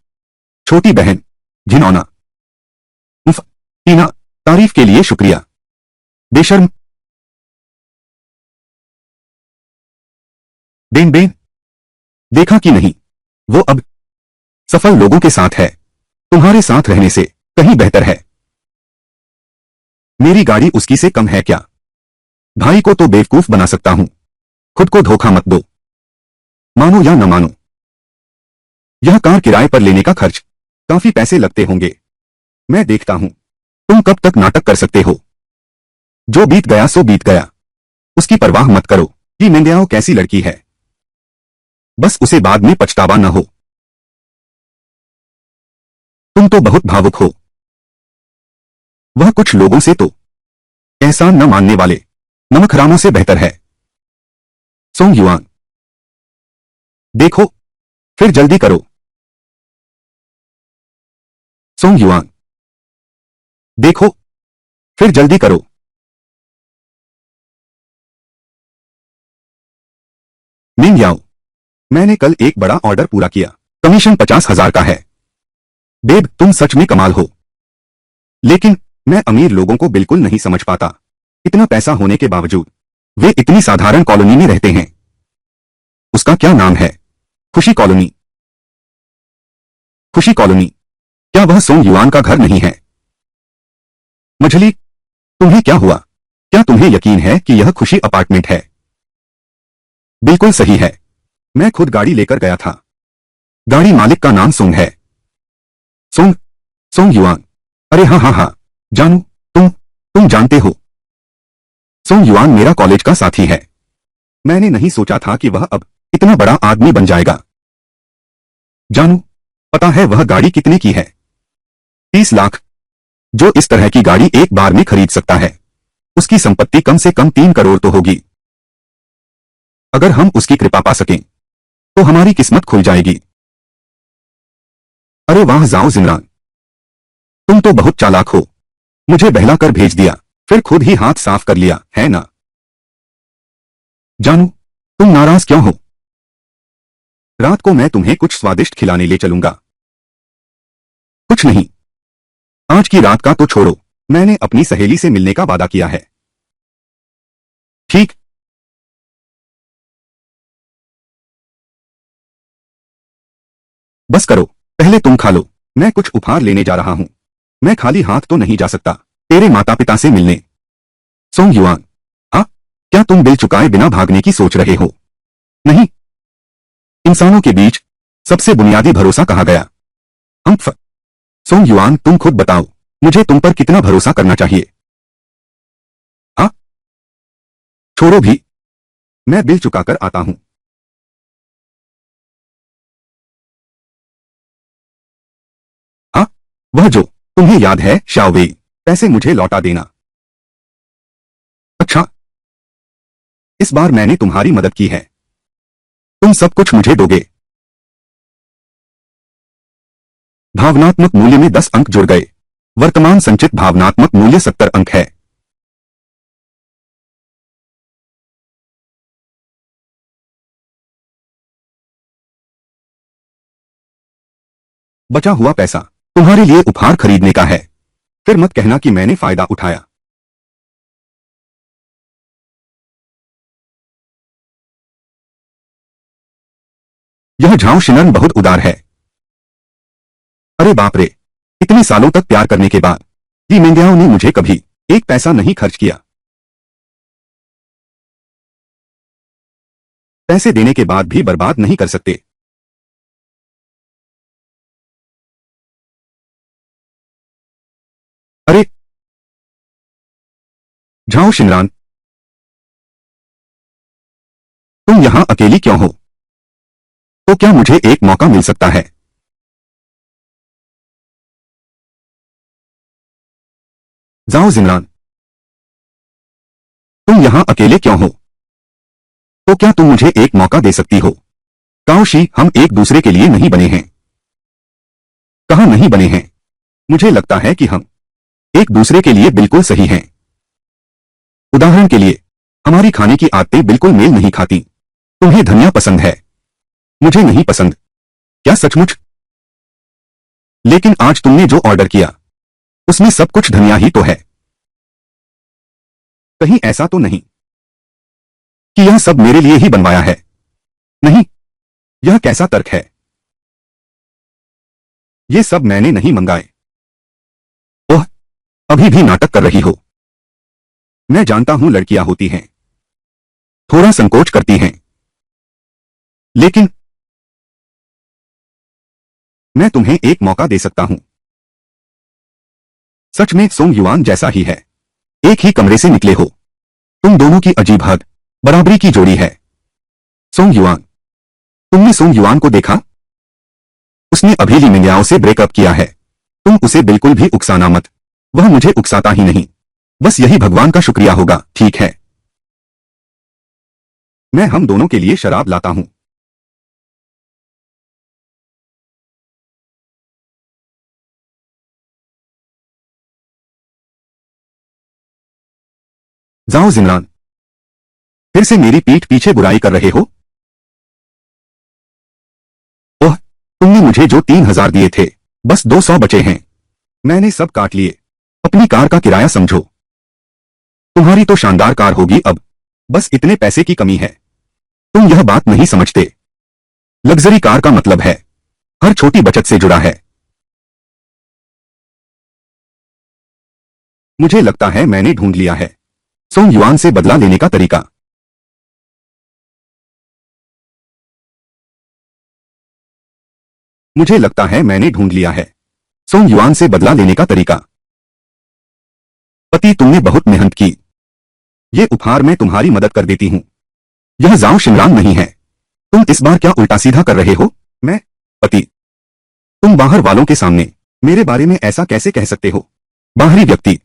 छोटी बहन, घिनौना। उफ, टीना, तारीफ के लिए शुक्रिया। बेशर्म। बेन बेन, देखा कि नहीं, वो अब सफल लोगों के साथ है। तुम्हारे साथ रहने से कहीं बेहतर है। मेरी गाड़ी उसकी से कम है क्या? भाई को तो बेवकूफ बना सकता हूं। खुद को धोखा मत दो। मानो या न मानो, यह कार किराए पर लेने का खर्च काफी पैसे लगते होंगे। मैं देखता हूं तुम कब तक नाटक कर सकते हो। जो बीत गया सो बीत गया, उसकी परवाह मत करो कि मिंग्याओ कैसी लड़की है। बस उसे बाद में पछतावा न हो। तुम तो बहुत भावुक हो। वह कुछ लोगों से तो एहसान न मानने वाले नमक हरामों से बेहतर है। सोंग युआन, देखो, फिर जल्दी करो। सोंग युआन, देखो, फिर जल्दी करो। मिंग याओ, मैंने कल एक बड़ा ऑर्डर पूरा किया। कमीशन 50,000 का है। बेब, तुम सच में कमाल हो। लेकिन मैं अमीर लोगों को बिल्कुल नहीं समझ पाता। इतना पैसा होने के बावजूद वे इतनी साधारण कॉलोनी में रहते हैं। उसका क्या नाम है? खुशी कॉलोनी। खुशी कॉलोनी? क्या वह सोंग युआन का घर नहीं है? मझली, तुम्हें क्या हुआ? क्या तुम्हें यकीन है कि यह खुशी अपार्टमेंट है? बिल्कुल सही है। मैं खुद गाड़ी लेकर गया था। गाड़ी मालिक का नाम सोंग है। सोंग? Song yuan? अरे हाँ हाँ हाँ, जानू, तुम जानते हो। सोंग युआन मेरा कॉलेज का साथी है। मैंने नहीं सोचा था कि वह अब इतना बड़ा आदमी बन जाएगा। जानू, पता है वह गाड़ी कितने की है? 30 लाख। जो इस तरह की गाड़ी एक बार में खरीद सकता है, उसकी संपत्ति कम से कम 3 करोड़ तो होगी। अगर हम उसकी कृपा पा सकें तो हमारी किस्मत खुल जाएगी। अरे वाह जाओ जिमरान, तुम तो बहुत चालाक हो। मुझे बहलाकर भेज दिया, फिर खुद ही हाथ साफ कर लिया, है ना? जानू, तुम नाराज क्यों हो? रात को मैं तुम्हें कुछ स्वादिष्ट खिलाने ले चलूंगा। कुछ नहीं, आज की रात का तो छोड़ो, मैंने अपनी सहेली से मिलने का वादा किया है। ठीक। बस करो, पहले तुम खा लो। मैं कुछ उपहार लेने जा रहा हूं। मैं खाली हाथ तो नहीं जा सकता तेरे माता पिता से मिलने। सोंग युआन, हाँ? क्या तुम बिल चुकाए बिना भागने की सोच रहे हो? नहीं। इंसानों के बीच सबसे बुनियादी भरोसा कहा गया। हम्फ। सोंग युआन, तुम खुद बताओ, मुझे तुम पर कितना भरोसा करना चाहिए? हाँ? छोड़ो भी, मैं बिल चुकाकर आता हूं। हाँ? वह जो तुम्हें याद है शाओवेई, पैसे मुझे लौटा देना। अच्छा, इस बार मैंने तुम्हारी मदद की है। तुम सब कुछ मुझे दोगे। भावनात्मक मूल्य में 10 अंक जुड़ गए। वर्तमान संचित भावनात्मक मूल्य 70 अंक है। बचा हुआ पैसा तुम्हारे लिए उपहार खरीदने का है। फिर मत कहना कि मैंने फायदा उठाया। यह झाओ शिनन बहुत उदार है। अरे बाप रे, इतने सालों तक प्यार करने के बाद ली मिंग्याओ ने मुझे कभी एक पैसा नहीं खर्च किया। पैसे देने के बाद भी बर्बाद नहीं कर सकते। अरे झाओ शिनरान, तुम यहां अकेली क्यों हो? तो क्या मुझे एक मौका मिल सकता है? जाओ जिमरान, तुम यहां अकेले क्यों हो? तो क्या तुम मुझे एक मौका दे सकती हो? काओशी, हम एक दूसरे के लिए नहीं बने हैं। कहाँ नहीं बने हैं? मुझे लगता है कि हम एक दूसरे के लिए बिल्कुल सही हैं। उदाहरण के लिए, हमारी खाने की आदतें बिल्कुल मेल नहीं खाती। तुम्हें धनिया पसंद है, मुझे नहीं पसंद। क्या सचमुच? लेकिन आज तुमने जो ऑर्डर किया उसमें सब कुछ धनिया ही तो है। कहीं ऐसा तो नहीं कि यह सब मेरे लिए ही बनवाया है? नहीं, यह कैसा तर्क है? ये सब मैंने नहीं मंगाए। ओह, अभी भी नाटक कर रही हो। मैं जानता हूं लड़कियां होती हैं, थोड़ा संकोच करती हैं। लेकिन मैं तुम्हें एक मौका दे सकता हूं। सच में सोंग युआन जैसा ही है। एक ही कमरे से निकले हो। तुम दोनों की अजीब हद बराबरी की जोड़ी है। सोंग युआन, तुमने सोंग युआन को देखा? उसने अभी ली मिंग्याओ से ब्रेकअप किया है। तुम उसे बिल्कुल भी उकसाना मत। वह मुझे उकसाता ही नहीं, बस यही भगवान का शुक्रिया होगा। ठीक है, मैं हम दोनों के लिए शराब लाता हूं। जाओ जिमरान, फिर से मेरी पीठ पीछे बुराई कर रहे हो। ओह, तुमने मुझे जो 3,000 दिए थे, बस 200 बचे हैं। मैंने सब काट लिए। अपनी कार का किराया समझो। तुम्हारी तो शानदार कार होगी अब, बस इतने पैसे की कमी है। तुम यह बात नहीं समझते। लग्जरी कार का मतलब है हर छोटी बचत से जुड़ा है। मुझे लगता है मैंने ढूंढ लिया है सोंग युआन से बदला लेने का तरीका। मुझे लगता है मैंने ढूंढ लिया है सोंग युआन से बदला लेने का तरीका। पति, तुमने बहुत मेहनत की। ये उपहार मैं तुम्हारी मदद कर देती हूं। यह जाओ शिमरान नहीं है। तुम इस बार क्या उल्टा सीधा कर रहे हो? मैं? पति, तुम बाहर वालों के सामने मेरे बारे में ऐसा कैसे कह सकते हो? बाहरी व्यक्ति?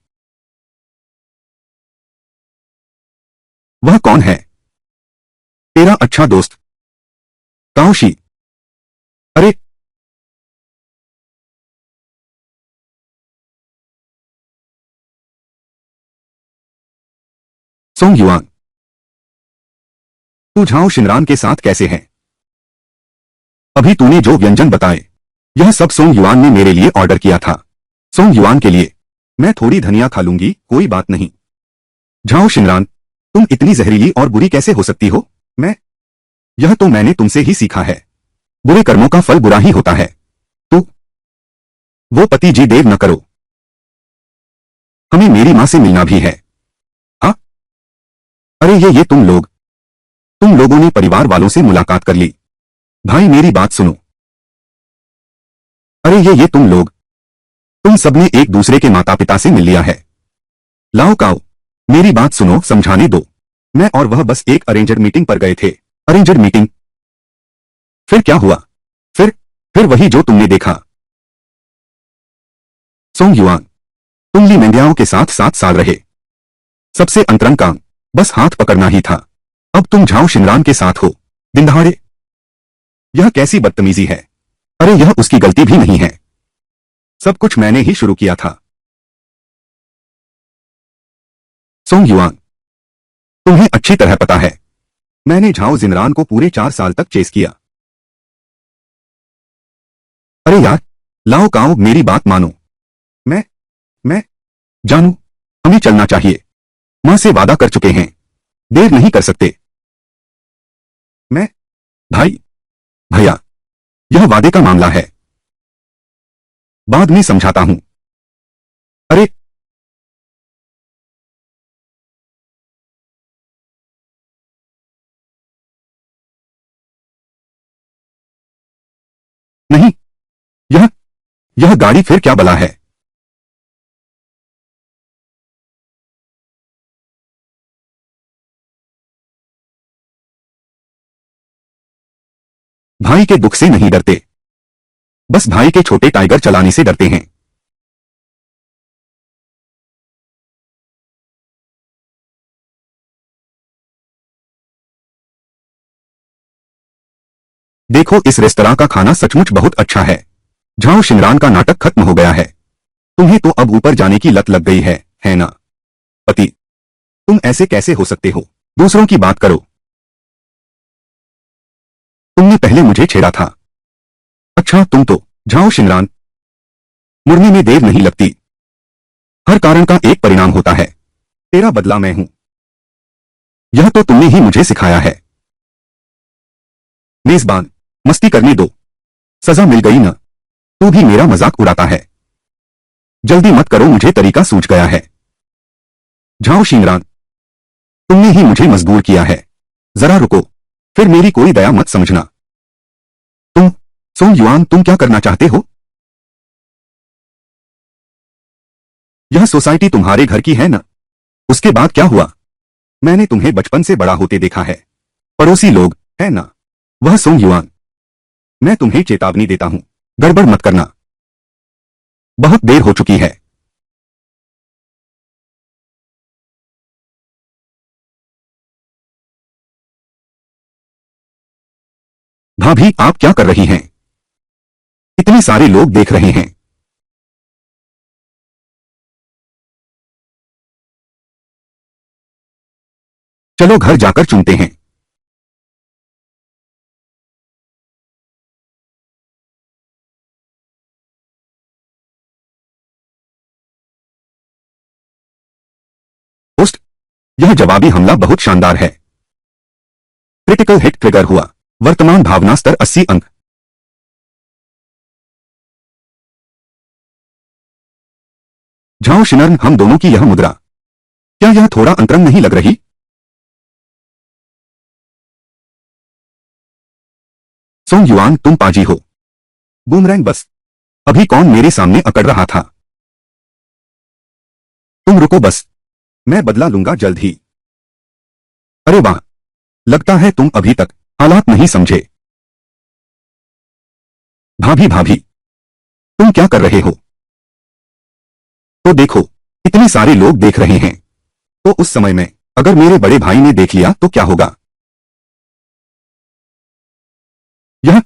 वह कौन है? तेरा अच्छा दोस्त काओशी। अरे, सोंग युआन, तू झाओ शिनरान के साथ कैसे है? अभी तूने जो व्यंजन बताए, यह सब सोंग युआन ने मेरे लिए ऑर्डर किया था। सोंग युआन के लिए। मैं थोड़ी धनिया खा लूंगी, कोई बात नहीं। झाओ शिनरान, तुम इतनी जहरीली और बुरी कैसे हो सकती हो? मैं? यह तो मैंने तुमसे ही सीखा है। बुरे कर्मों का फल बुरा ही होता है। तू? वो पति जी देव न करो। हमें मेरी मां से मिलना भी है। हाँ? अरे ये तुम लोगों ने परिवार वालों से मुलाकात कर ली। भाई मेरी बात सुनो। अरे ये तुम सबने एक दूसरे के माता पिता से मिल लिया है। लाओ काओ, मेरी बात सुनो, समझाने दो। मैं और वह बस एक अरेंजर मीटिंग पर गए थे। Arranger meeting? फिर क्या हुआ? फिर वही जो तुमने देखा। सोंग युआन, तुम ली मेंढियाओं के साथ 7 साल रहे। सबसे अंतरंग काम बस हाथ पकड़ना ही था। अब तुम झाओ शिनरान के साथ हो, दिन दहाड़े। यह कैसी बदतमीजी है? अरे यह उसकी गलती भी नहीं है। सब कुछ मैंने ही शुरू किया था। सोंग युआन, तुम्हें अच्छी तरह पता है, मैंने झाओ जिनरान को पूरे 4 साल तक चेस किया। अरे यार, लाओ काओ, मेरी बात मानो। मैं जानू, हमें चलना चाहिए। मां से वादा कर चुके हैं, देर नहीं कर सकते। मैं? भाई, भैया, यह वादे का मामला है। बाद में समझाता हूं। अरे, नहीं, यह यह गाड़ी फिर क्या बला है? भाई के दुख से नहीं डरते, बस भाई के छोटे टाइगर चलाने से डरते हैं। देखो, इस रेस्तरां का खाना सचमुच बहुत अच्छा है। झाओ शिनरान का नाटक खत्म हो गया है। तुम्हें तो अब ऊपर जाने की लत लग गई है ना? पति, तुम ऐसे कैसे हो सकते हो? दूसरों की बात करो। तुमने पहले मुझे छेड़ा था। अच्छा, तुम तो झाओ शिनरान, मुड़ने में देर नहीं लगती। हर कारण का एक परिणाम होता है। तेरा बदला मैं हूं। यह तो तुमने ही मुझे सिखाया है। मेजबान, मस्ती करने दो। सजा मिल गई ना? तू भी मेरा मजाक उड़ाता है। जल्दी मत करो, मुझे तरीका सूझ गया है। झाओ शिनरान, तुमने ही मुझे मजबूर किया है। जरा रुको, फिर मेरी कोई दया मत समझना। तुम, सोंग युआन, तुम क्या करना चाहते हो? यह सोसाइटी तुम्हारे घर की है ना? उसके बाद क्या हुआ? मैंने तुम्हें बचपन से बड़ा होते देखा है। पड़ोसी लोग, है ना? वह सोंग युआन, मैं तुम्हें चेतावनी देता हूं, गड़बड़ मत करना। बहुत देर हो चुकी है। भाभी, आप क्या कर रही हैं? इतने सारे लोग देख रहे हैं। चलो घर जाकर चुनते हैं। होस्ट, यह जवाबी हमला बहुत शानदार है। क्रिटिकल हिट ट्रिगर हुआ। वर्तमान भावना स्तर 80 अंक। झाओ शिनर्न, हम दोनों की यह मुद्रा, क्या यह थोड़ा अंतरंग नहीं लग रही? सोंग युआन, तुम पाजी हो। बूमरैंग बस। अभी कौन मेरे सामने अकड़ रहा था? तुम रुको बस, मैं बदला लूंगा जल्द ही। अरे वाह, लगता है तुम अभी तक हालात नहीं समझे। भाभी भाभी, तुम क्या कर रहे हो? तो देखो, इतने सारे लोग देख रहे हैं। तो उस समय में अगर मेरे बड़े भाई ने देख लिया तो क्या होगा? यह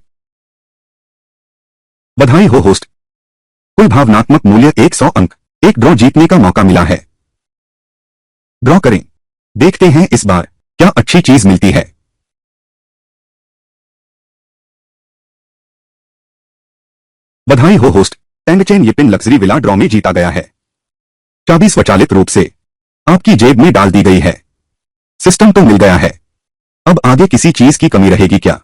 बधाई हो होस्ट। कुल भावनात्मक मूल्य 100 अंक। एक ड्रॉ जीतने का मौका मिला है। ड्रॉ करें। देखते हैं इस बार क्या अच्छी चीज मिलती है। बधाई हो होस्ट। टैंगचेन यिपिन लग्जरी विला ड्रॉ में जीता गया है। चाबी स्वचालित रूप से आपकी जेब में डाल दी गई है। सिस्टम तो मिल गया है। अब आगे किसी चीज की कमी रहेगी क्या?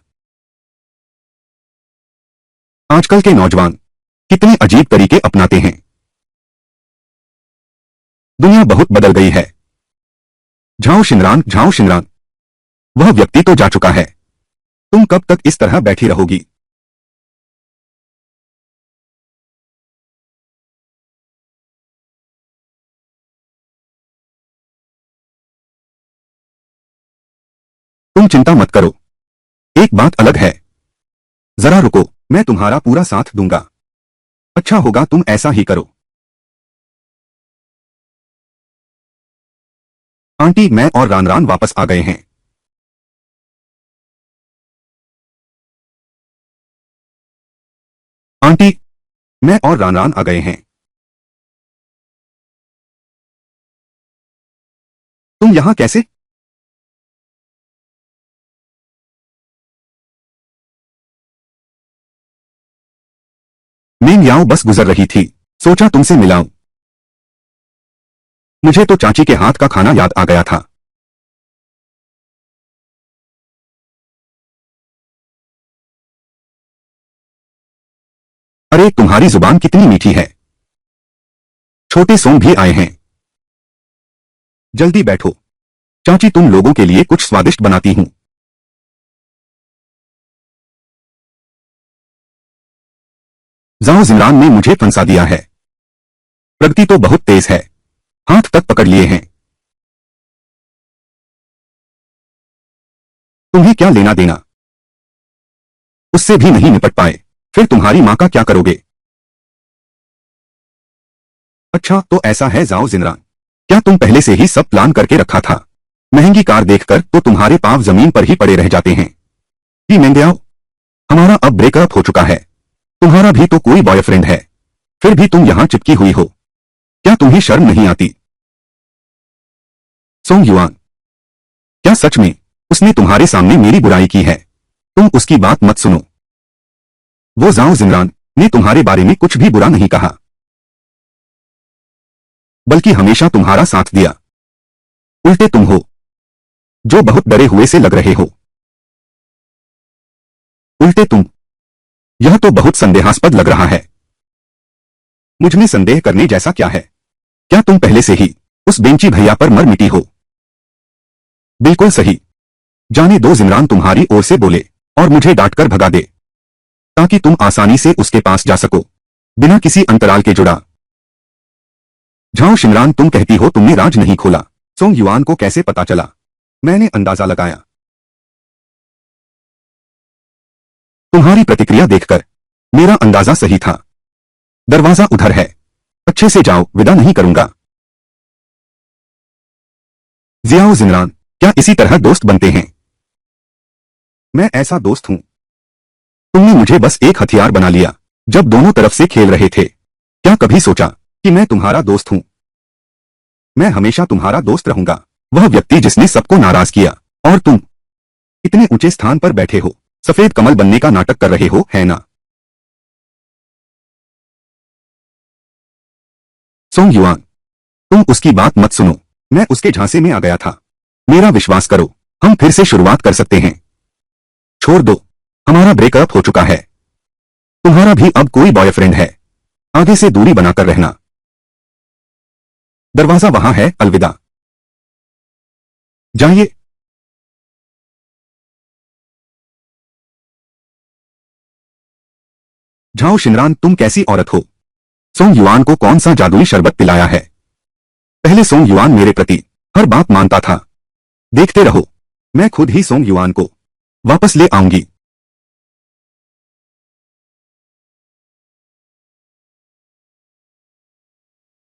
आजकल के नौजवान कितने अजीब तरीके अपनाते हैं। दुनिया बहुत बदल गई है। झाओ शिनरान, झाओ शिनरान, वह व्यक्ति तो जा चुका है। तुम कब तक इस तरह बैठी रहोगी? तुम चिंता मत करो। एक बात अलग है। जरा रुको, मैं तुम्हारा पूरा साथ दूंगा। अच्छा होगा तुम ऐसा ही करो। आंटी, मैं और रानरान वापस आ गए हैं। आंटी, मैं और रानरान आ गए हैं। तुम यहां कैसे? मैं याओ बस गुजर रही थी, सोचा तुमसे मिलाऊं। मुझे तो चाची के हाथ का खाना याद आ गया था। अरे तुम्हारी जुबान कितनी मीठी है। छोटे सोंग भी आए हैं। जल्दी बैठो, चाची तुम लोगों के लिए कुछ स्वादिष्ट बनाती हूं। जाओ जिमरान ने मुझे फंसा दिया है। प्रगति तो बहुत तेज है। हाथ तक पकड़ लिए हैं। तुम्हें क्या लेना देना? उससे भी नहीं निपट पाए, फिर तुम्हारी मां का क्या करोगे? अच्छा तो ऐसा है जाओ जिनरान, क्या तुम पहले से ही सब प्लान करके रखा था? महंगी कार देखकर तो तुम्हारे पांव जमीन पर ही पड़े रह जाते हैं। जी मेंग्याओ, हमारा अब ब्रेकअप हो चुका है। तुम्हारा भी तो कोई बॉयफ्रेंड है, फिर भी तुम यहां चिपकी हुई हो। क्या तुम्हें शर्म नहीं आती? सोंग युआन, क्या सच में उसने तुम्हारे सामने मेरी बुराई की है? तुम उसकी बात मत सुनो। वो जाओ जिमरान ने तुम्हारे बारे में कुछ भी बुरा नहीं कहा, बल्कि हमेशा तुम्हारा साथ दिया। उल्टे तुम हो जो बहुत डरे हुए से लग रहे हो। उल्टे तुम, यह तो बहुत संदेहास्पद लग रहा है। मुझ में संदेह करने जैसा क्या है? क्या तुम पहले से ही उस बेंची भैया पर मर मिटी हो? बिल्कुल सही। जाने दो जिमरान तुम्हारी ओर से बोले और मुझे डांटकर भगा दे, ताकि तुम आसानी से उसके पास जा सको बिना किसी अंतराल के जुड़ा। झाओ शिमरान, तुम कहती हो तुमने राज नहीं खोला। सोंग युआन को कैसे पता चला? मैंने अंदाजा लगाया। तुम्हारी प्रतिक्रिया देखकर मेरा अंदाजा सही था। दरवाजा उधर है, अच्छे से जाओ, विदा नहीं करूंगा। जियाओ जिमरान, क्या इसी तरह दोस्त बनते हैं? मैं ऐसा दोस्त हूं तुमने मुझे बस एक हथियार बना लिया जब दोनों तरफ से खेल रहे थे। क्या कभी सोचा कि मैं तुम्हारा दोस्त हूं? मैं हमेशा तुम्हारा दोस्त रहूंगा, वह व्यक्ति जिसने सबको नाराज किया। और तुम इतने ऊंचे स्थान पर बैठे हो, सफेद कमल बनने का नाटक कर रहे हो, है ना? सोंग युआन, तुम उसकी बात मत सुनो। मैं उसके झांसे में आ गया था। मेरा विश्वास करो, हम फिर से शुरुआत कर सकते हैं। छोड़ दो, हमारा ब्रेकअप हो चुका है। तुम्हारा भी अब कोई बॉयफ्रेंड है। आगे से दूरी बनाकर रहना। दरवाजा वहां है, अलविदा। जाइए। जाओ शिनरान, तुम कैसी औरत हो? सोंग युआन को कौन सा जादुई शरबत पिलाया है? पहले सोंग युआन मेरे प्रति हर बात मानता था। देखते रहो, मैं खुद ही सोंग युआन को वापस ले आऊंगी।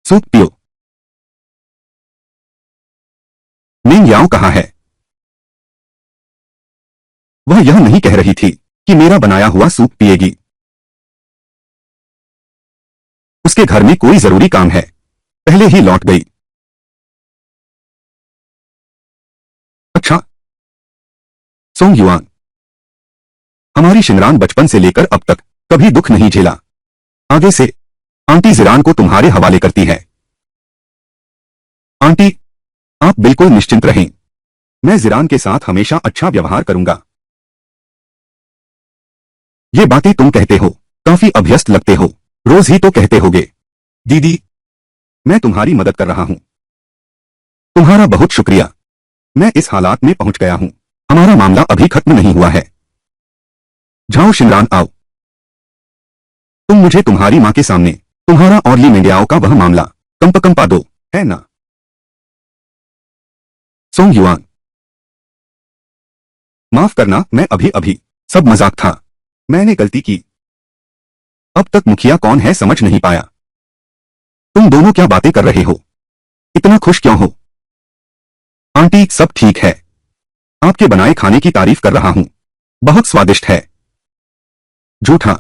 सूप पियो। मेंग याओ कहाँ है? वह यह नहीं कह रही थी कि मेरा बनाया हुआ सूप पिएगी। उसके घर में कोई जरूरी काम है, पहले ही लौट गई। अच्छा। सोंग युआन, हमारी शिनरान बचपन से लेकर अब तक कभी दुख नहीं झेला। आगे से आंटी जिरान को तुम्हारे हवाले करती है। आंटी, आप बिल्कुल निश्चिंत रहें। मैं जिरान के साथ हमेशा अच्छा व्यवहार करूंगा। ये बातें तुम कहते हो, काफी अभ्यस्त लगते हो। रोज ही तो कहते होगे। दीदी, मैं तुम्हारी मदद कर रहा हूं। तुम्हारा बहुत शुक्रिया। मैं इस हालात में पहुंच गया हूं। हमारा मामला अभी खत्म नहीं हुआ है। जाओ शिनरान, आओ। तुम मुझे तुम्हारी मां के सामने तुम्हारा और ली मिंडियाओ का वह मामला कंपा दो, है ना? सोंग युआन, माफ करना, मैं अभी अभी सब मजाक था। मैंने गलती की। अब तक मुखिया कौन है समझ नहीं पाया। तुम दोनों क्या बातें कर रहे हो? इतना खुश क्यों हो? आंटी, सब ठीक है। आपके बनाए खाने की तारीफ कर रहा हूं। बहुत स्वादिष्ट है। झूठा।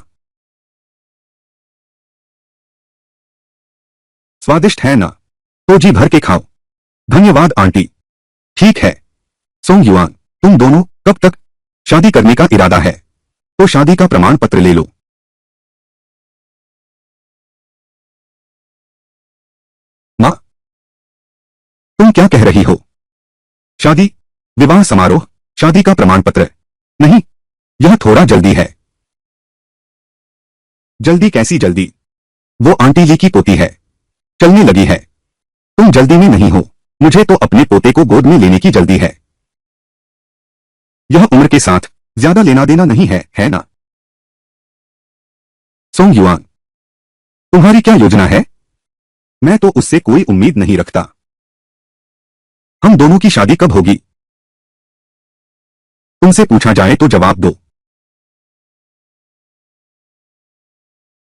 स्वादिष्ट है ना? तो जी भर के खाओ। धन्यवाद आंटी। ठीक है। सोंग युआन, तुम दोनों कब तक शादी करने का इरादा है? तो शादी का प्रमाण पत्र ले लो। माँ, तुम क्या कह रही हो? शादी, विवाह समारोह, शादी का प्रमाण पत्र? नहीं, यह थोड़ा जल्दी है। जल्दी कैसी जल्दी? वो आंटी ली की पोती है, चलने लगी है। तुम जल्दी में नहीं हो। मुझे तो अपने पोते को गोद में लेने की जल्दी है। यह उम्र के साथ ज्यादा लेना देना नहीं है, है ना? सोंग युआन, तुम्हारी क्या योजना है? मैं तो उससे कोई उम्मीद नहीं रखता। हम दोनों की शादी कब होगी? तुमसे पूछा जाए तो जवाब दो।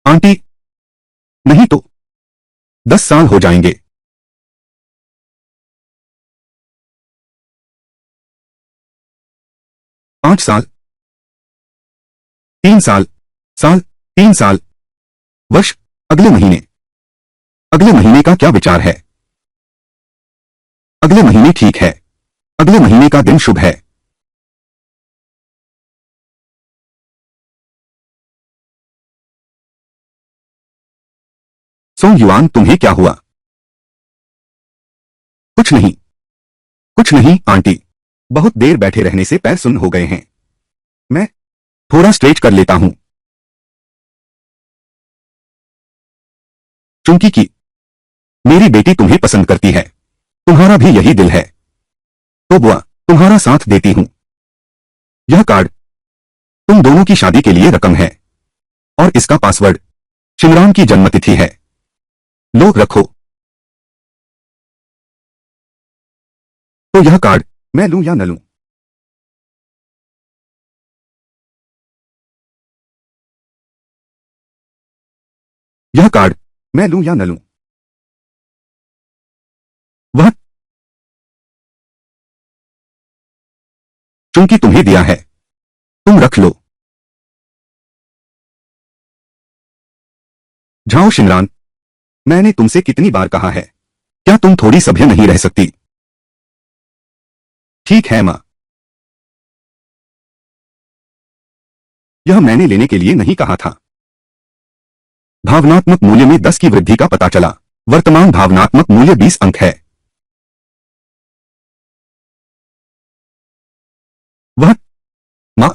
आंटी, नहीं तो 10 साल हो जाएंगे। 5 साल। 3 साल। साल। 3 साल। वर्ष। अगले महीने। अगले महीने का क्या विचार है? अगले महीने ठीक है। अगले महीने का दिन शुभ है। सोंग युआन, तुम्हें क्या हुआ? कुछ नहीं। कुछ नहीं आंटी। बहुत देर बैठे रहने से पैर सुन्न हो गए हैं। मैं थोड़ा स्ट्रेच कर लेता हूं। चुंकी की मेरी बेटी तुम्हें पसंद करती है। तुम्हारा भी यही दिल है तो बुआ, तुम्हारा साथ देती हूं। यह कार्ड तुम दोनों की शादी के लिए रकम है और इसका पासवर्ड शिमरान की जन्मतिथि है। लो, रखो। तो यह कार्ड मैं लूं या न लूं? यह कार्ड मैं लूं या न लूं? वह चूंकि तुम्हें दिया है, तुम रख लो। झाओ शिनरान, मैंने तुमसे कितनी बार कहा है, क्या तुम थोड़ी सभ्य नहीं रह सकती? ठीक है मां, यह मैंने लेने के लिए नहीं कहा था। भावनात्मक मूल्य में 10 की वृद्धि का पता चला। वर्तमान भावनात्मक मूल्य 20 अंक है। वह मां,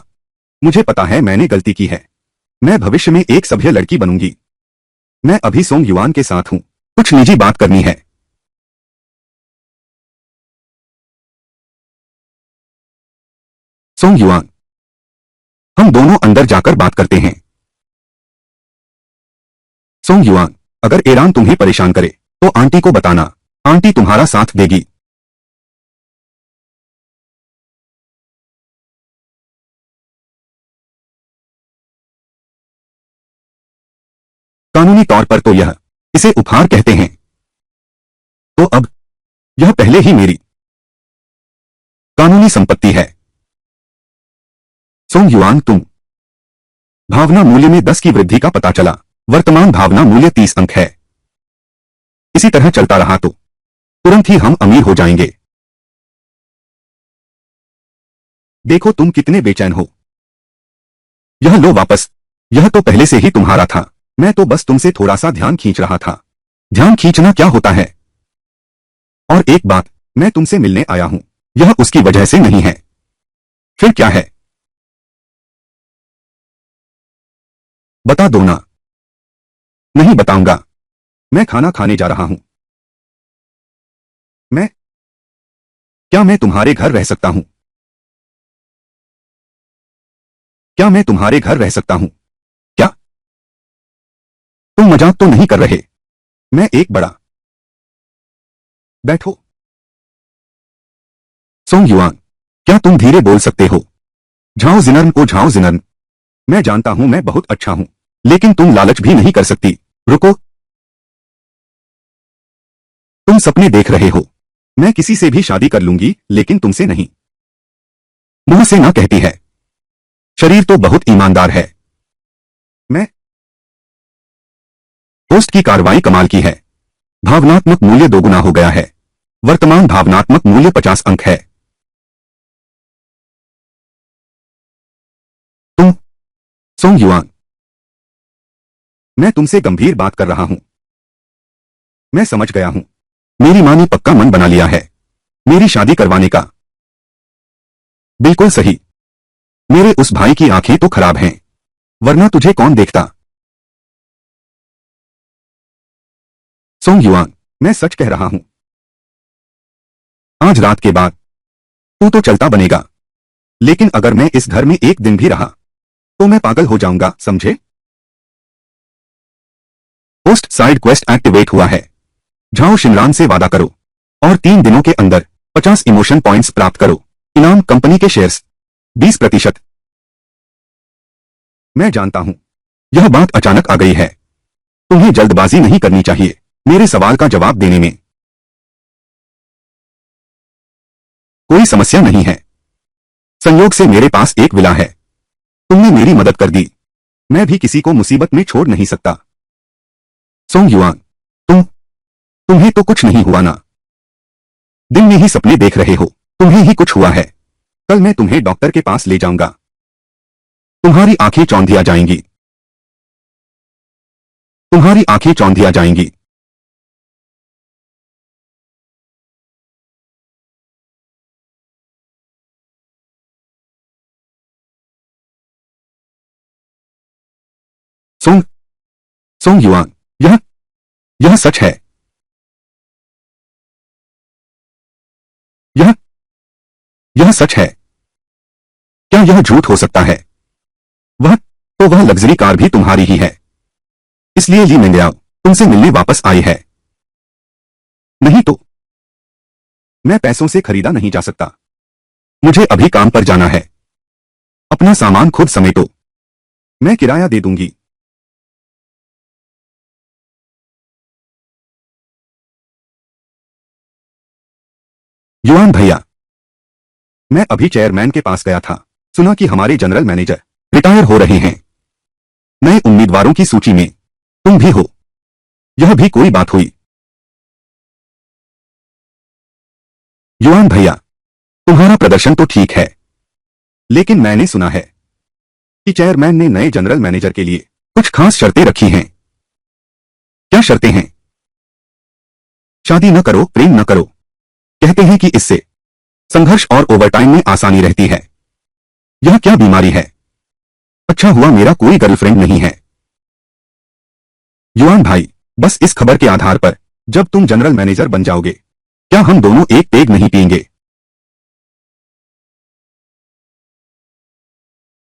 मुझे पता है मैंने गलती की है। मैं भविष्य में एक सभ्य लड़की बनूंगी। मैं अभी सोंग युआन के साथ हूं, कुछ निजी बात करनी है। सोंग युआन, हम दोनों अंदर जाकर बात करते हैं। सोंग युआन, अगर ईरान तुम्हें परेशान करे तो आंटी को बताना, आंटी तुम्हारा साथ देगी। कानूनी तौर पर तो इसे उपहार कहते हैं। तो अब यह पहले ही मेरी कानूनी संपत्ति है। सोंग युआन, तुम भावना मूल्य में 10 की वृद्धि का पता चला। वर्तमान भावना मूल्य 30 अंक है। इसी तरह चलता रहा तो तुरंत ही हम अमीर हो जाएंगे। देखो तुम कितने बेचैन हो। यह लो वापस, यह तो पहले से ही तुम्हारा था। मैं तो बस तुमसे थोड़ा सा ध्यान खींच रहा था। ध्यान खींचना क्या होता है? और एक बात, मैं तुमसे मिलने आया हूं, यह उसकी वजह से नहीं है। फिर क्या है? बता दो ना। नहीं बताऊंगा। मैं खाना खाने जा रहा हूं। मैं क्या मैं तुम्हारे घर रह सकता हूं? क्या मैं तुम्हारे घर रह सकता हूं? क्या तुम मजाक तो नहीं कर रहे? मैं एक बड़ा बैठो। सोंग युआन, क्या तुम धीरे बोल सकते हो? झाओ जिनर्न को झाओ जिनर्न, मैं जानता हूं मैं बहुत अच्छा हूं, लेकिन तुम लालच भी नहीं कर सकती। रुको, तुम सपने देख रहे हो। मैं किसी से भी शादी कर लूंगी, लेकिन तुमसे नहीं। मुंह से ना कहती है, शरीर तो बहुत ईमानदार है। मैं होस्ट की कार्रवाई कमाल की है। भावनात्मक मूल्य दोगुना हो गया है। वर्तमान भावनात्मक मूल्य 50 अंक है। तुम सोंग युआन, मैं तुमसे गंभीर बात कर रहा हूं। मैं समझ गया हूं। मेरी मां ने पक्का मन बना लिया है मेरी शादी करवाने का। बिल्कुल सही। मेरे उस भाई की आंखें तो खराब हैं, वरना तुझे कौन देखता? सोंग युआन, मैं सच कह रहा हूं। आज रात के बाद तू तो चलता बनेगा, लेकिन अगर मैं इस घर में एक दिन भी रहा तो मैं पागल हो जाऊंगा, समझे? पोस्ट साइड क्वेस्ट एक्टिवेट हुआ है। झाओ शिनरान से वादा करो और 3 दिनों के अंदर 50 इमोशन पॉइंट्स प्राप्त करो। इनाम कंपनी के शेयर्स 20%। मैं जानता हूं यह बात अचानक आ गई है। तुम्हें जल्दबाजी नहीं करनी चाहिए मेरे सवाल का जवाब देने में। कोई समस्या नहीं है। संयोग से मेरे पास एक विला है। तुमने मेरी मदद कर दी, मैं भी किसी को मुसीबत में छोड़ नहीं सकता। सोंग युआन, तुम्हें तो कुछ नहीं हुआ ना? दिन में ही सपने देख रहे हो, तुम्हें ही कुछ हुआ है। कल मैं तुम्हें डॉक्टर के पास ले जाऊंगा। तुम्हारी आंखें चौंधिया जाएंगी। तुम्हारी आंखें चौंधिया जाएंगी। सोंग सोंग युआन, यह सच है। यह यह सच है। क्या यह झूठ हो सकता है? वह लग्जरी कार भी तुम्हारी ही है, इसलिए ली मिंगयाओ तुमसे मिलने वापस आई है। नहीं तो मैं पैसों से खरीदा नहीं जा सकता। मुझे अभी काम पर जाना है। अपना सामान खुद समेटो, मैं किराया दे दूंगी। युआन भैया, मैं अभी चेयरमैन के पास गया था, सुना कि हमारे जनरल मैनेजर रिटायर हो रहे हैं। नए उम्मीदवारों की सूची में तुम भी हो। यह भी कोई बात हुई? युआन भैया, तुम्हारा प्रदर्शन तो ठीक है, लेकिन मैंने सुना है कि चेयरमैन ने नए जनरल मैनेजर के लिए कुछ खास शर्तें रखी हैं। क्या शर्तें हैं? शादी न करो, प्रेम न करो। कहते हैं कि इससे संघर्ष और ओवरटाइम में आसानी रहती है। यह क्या बीमारी है? अच्छा हुआ मेरा कोई गर्लफ्रेंड नहीं है। युआन भाई, बस इस खबर के आधार पर जब तुम जनरल मैनेजर बन जाओगे, क्या हम दोनों एक पेग नहीं पिएंगे?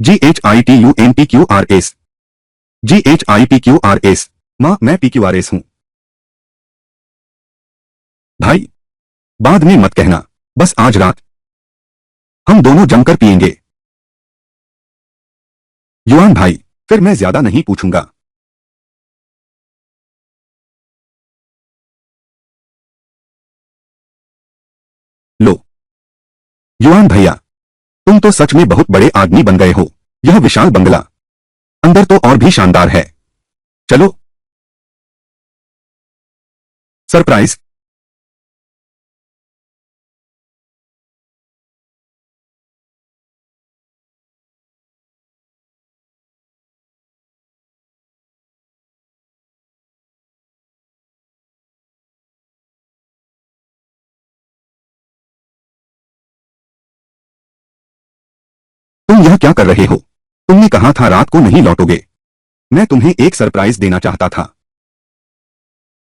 GHITUNTQRS। GHIPQRS। माँ, मैं PQRS हूं। भाई, बाद में मत कहना, बस आज रात हम दोनों जमकर पिएंगे। युआन भाई, फिर मैं ज्यादा नहीं पूछूंगा। लो, युआन भैया, तुम तो सच में बहुत बड़े आदमी बन गए हो। यह विशाल बंगला अंदर तो और भी शानदार है। चलो, सरप्राइज। तुम यह क्या कर रहे हो? तुमने कहा था रात को नहीं लौटोगे। मैं तुम्हें एक सरप्राइज देना चाहता था।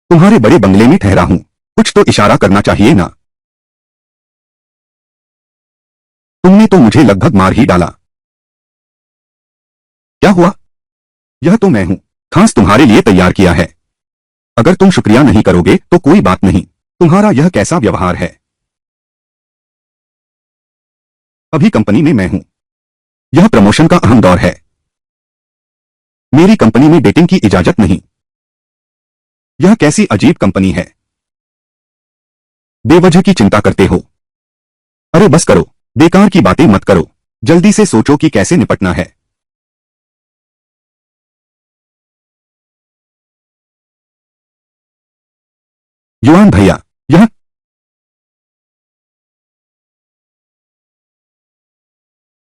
तुम्हारे बड़े बंगले में ठहरा हूं, कुछ तो इशारा करना चाहिए ना। तुमने तो मुझे लगभग मार ही डाला। क्या हुआ? यह तो मैं हूं, खास तुम्हारे लिए तैयार किया है। अगर तुम शुक्रिया नहीं करोगे तो कोई बात नहीं। तुम्हारा यह कैसा व्यवहार है? अभी कंपनी में मैं हूं। यह प्रमोशन का अहम दौर है। मेरी कंपनी में डेटिंग की इजाजत नहीं। यह कैसी अजीब कंपनी है? बेवजह की चिंता करते हो। अरे बस करो, बेकार की बातें मत करो। जल्दी से सोचो कि कैसे निपटना है। युआन भैया, यह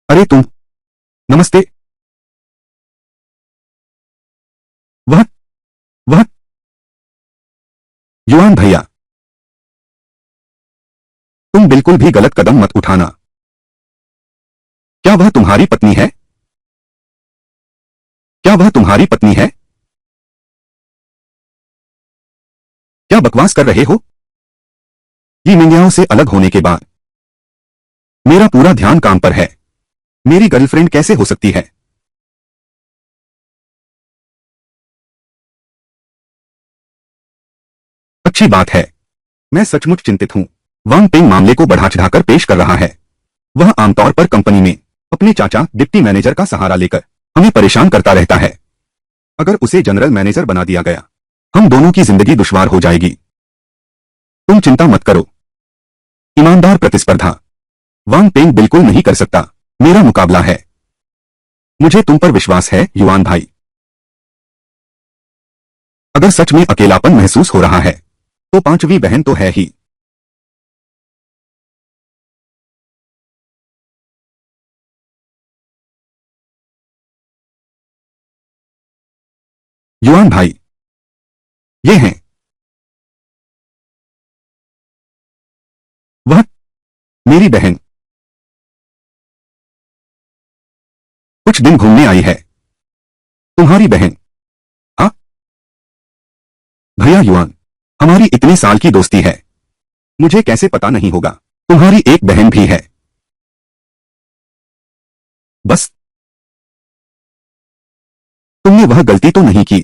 अरे तुम, नमस्ते। वह वह युआन भैया, तुम बिल्कुल भी गलत कदम मत उठाना। क्या वह तुम्हारी पत्नी है? क्या वह तुम्हारी पत्नी है? क्या बकवास कर रहे हो? ये मिंगयाओं से अलग होने के बाद मेरा पूरा ध्यान काम पर है। मेरी गर्लफ्रेंड कैसे हो सकती है? अच्छी बात है। मैं सचमुच चिंतित हूं। वांग पेंग मामले को बढ़ा चढ़ाकर पेश कर रहा है। वह आमतौर पर कंपनी में अपने चाचा डिप्टी मैनेजर का सहारा लेकर हमें परेशान करता रहता है। अगर उसे जनरल मैनेजर बना दिया गया, हम दोनों की जिंदगी दुश्वार हो जाएगी। तुम चिंता मत करो। ईमानदार प्रतिस्पर्धा वांग पेंग बिल्कुल नहीं कर सकता। मेरा मुकाबला है। मुझे तुम पर विश्वास है युआन भाई। अगर सच में अकेलापन महसूस हो रहा है तो पांचवी बहन तो है ही। युआन भाई, ये हैं। वह मेरी बहन कुछ दिन घूमने आई है। तुम्हारी बहन? हाँ भैया युआन, हमारी इतने साल की दोस्ती है, मुझे कैसे पता नहीं होगा? तुम्हारी एक बहन भी है। बस, तुमने वह गलती तो नहीं की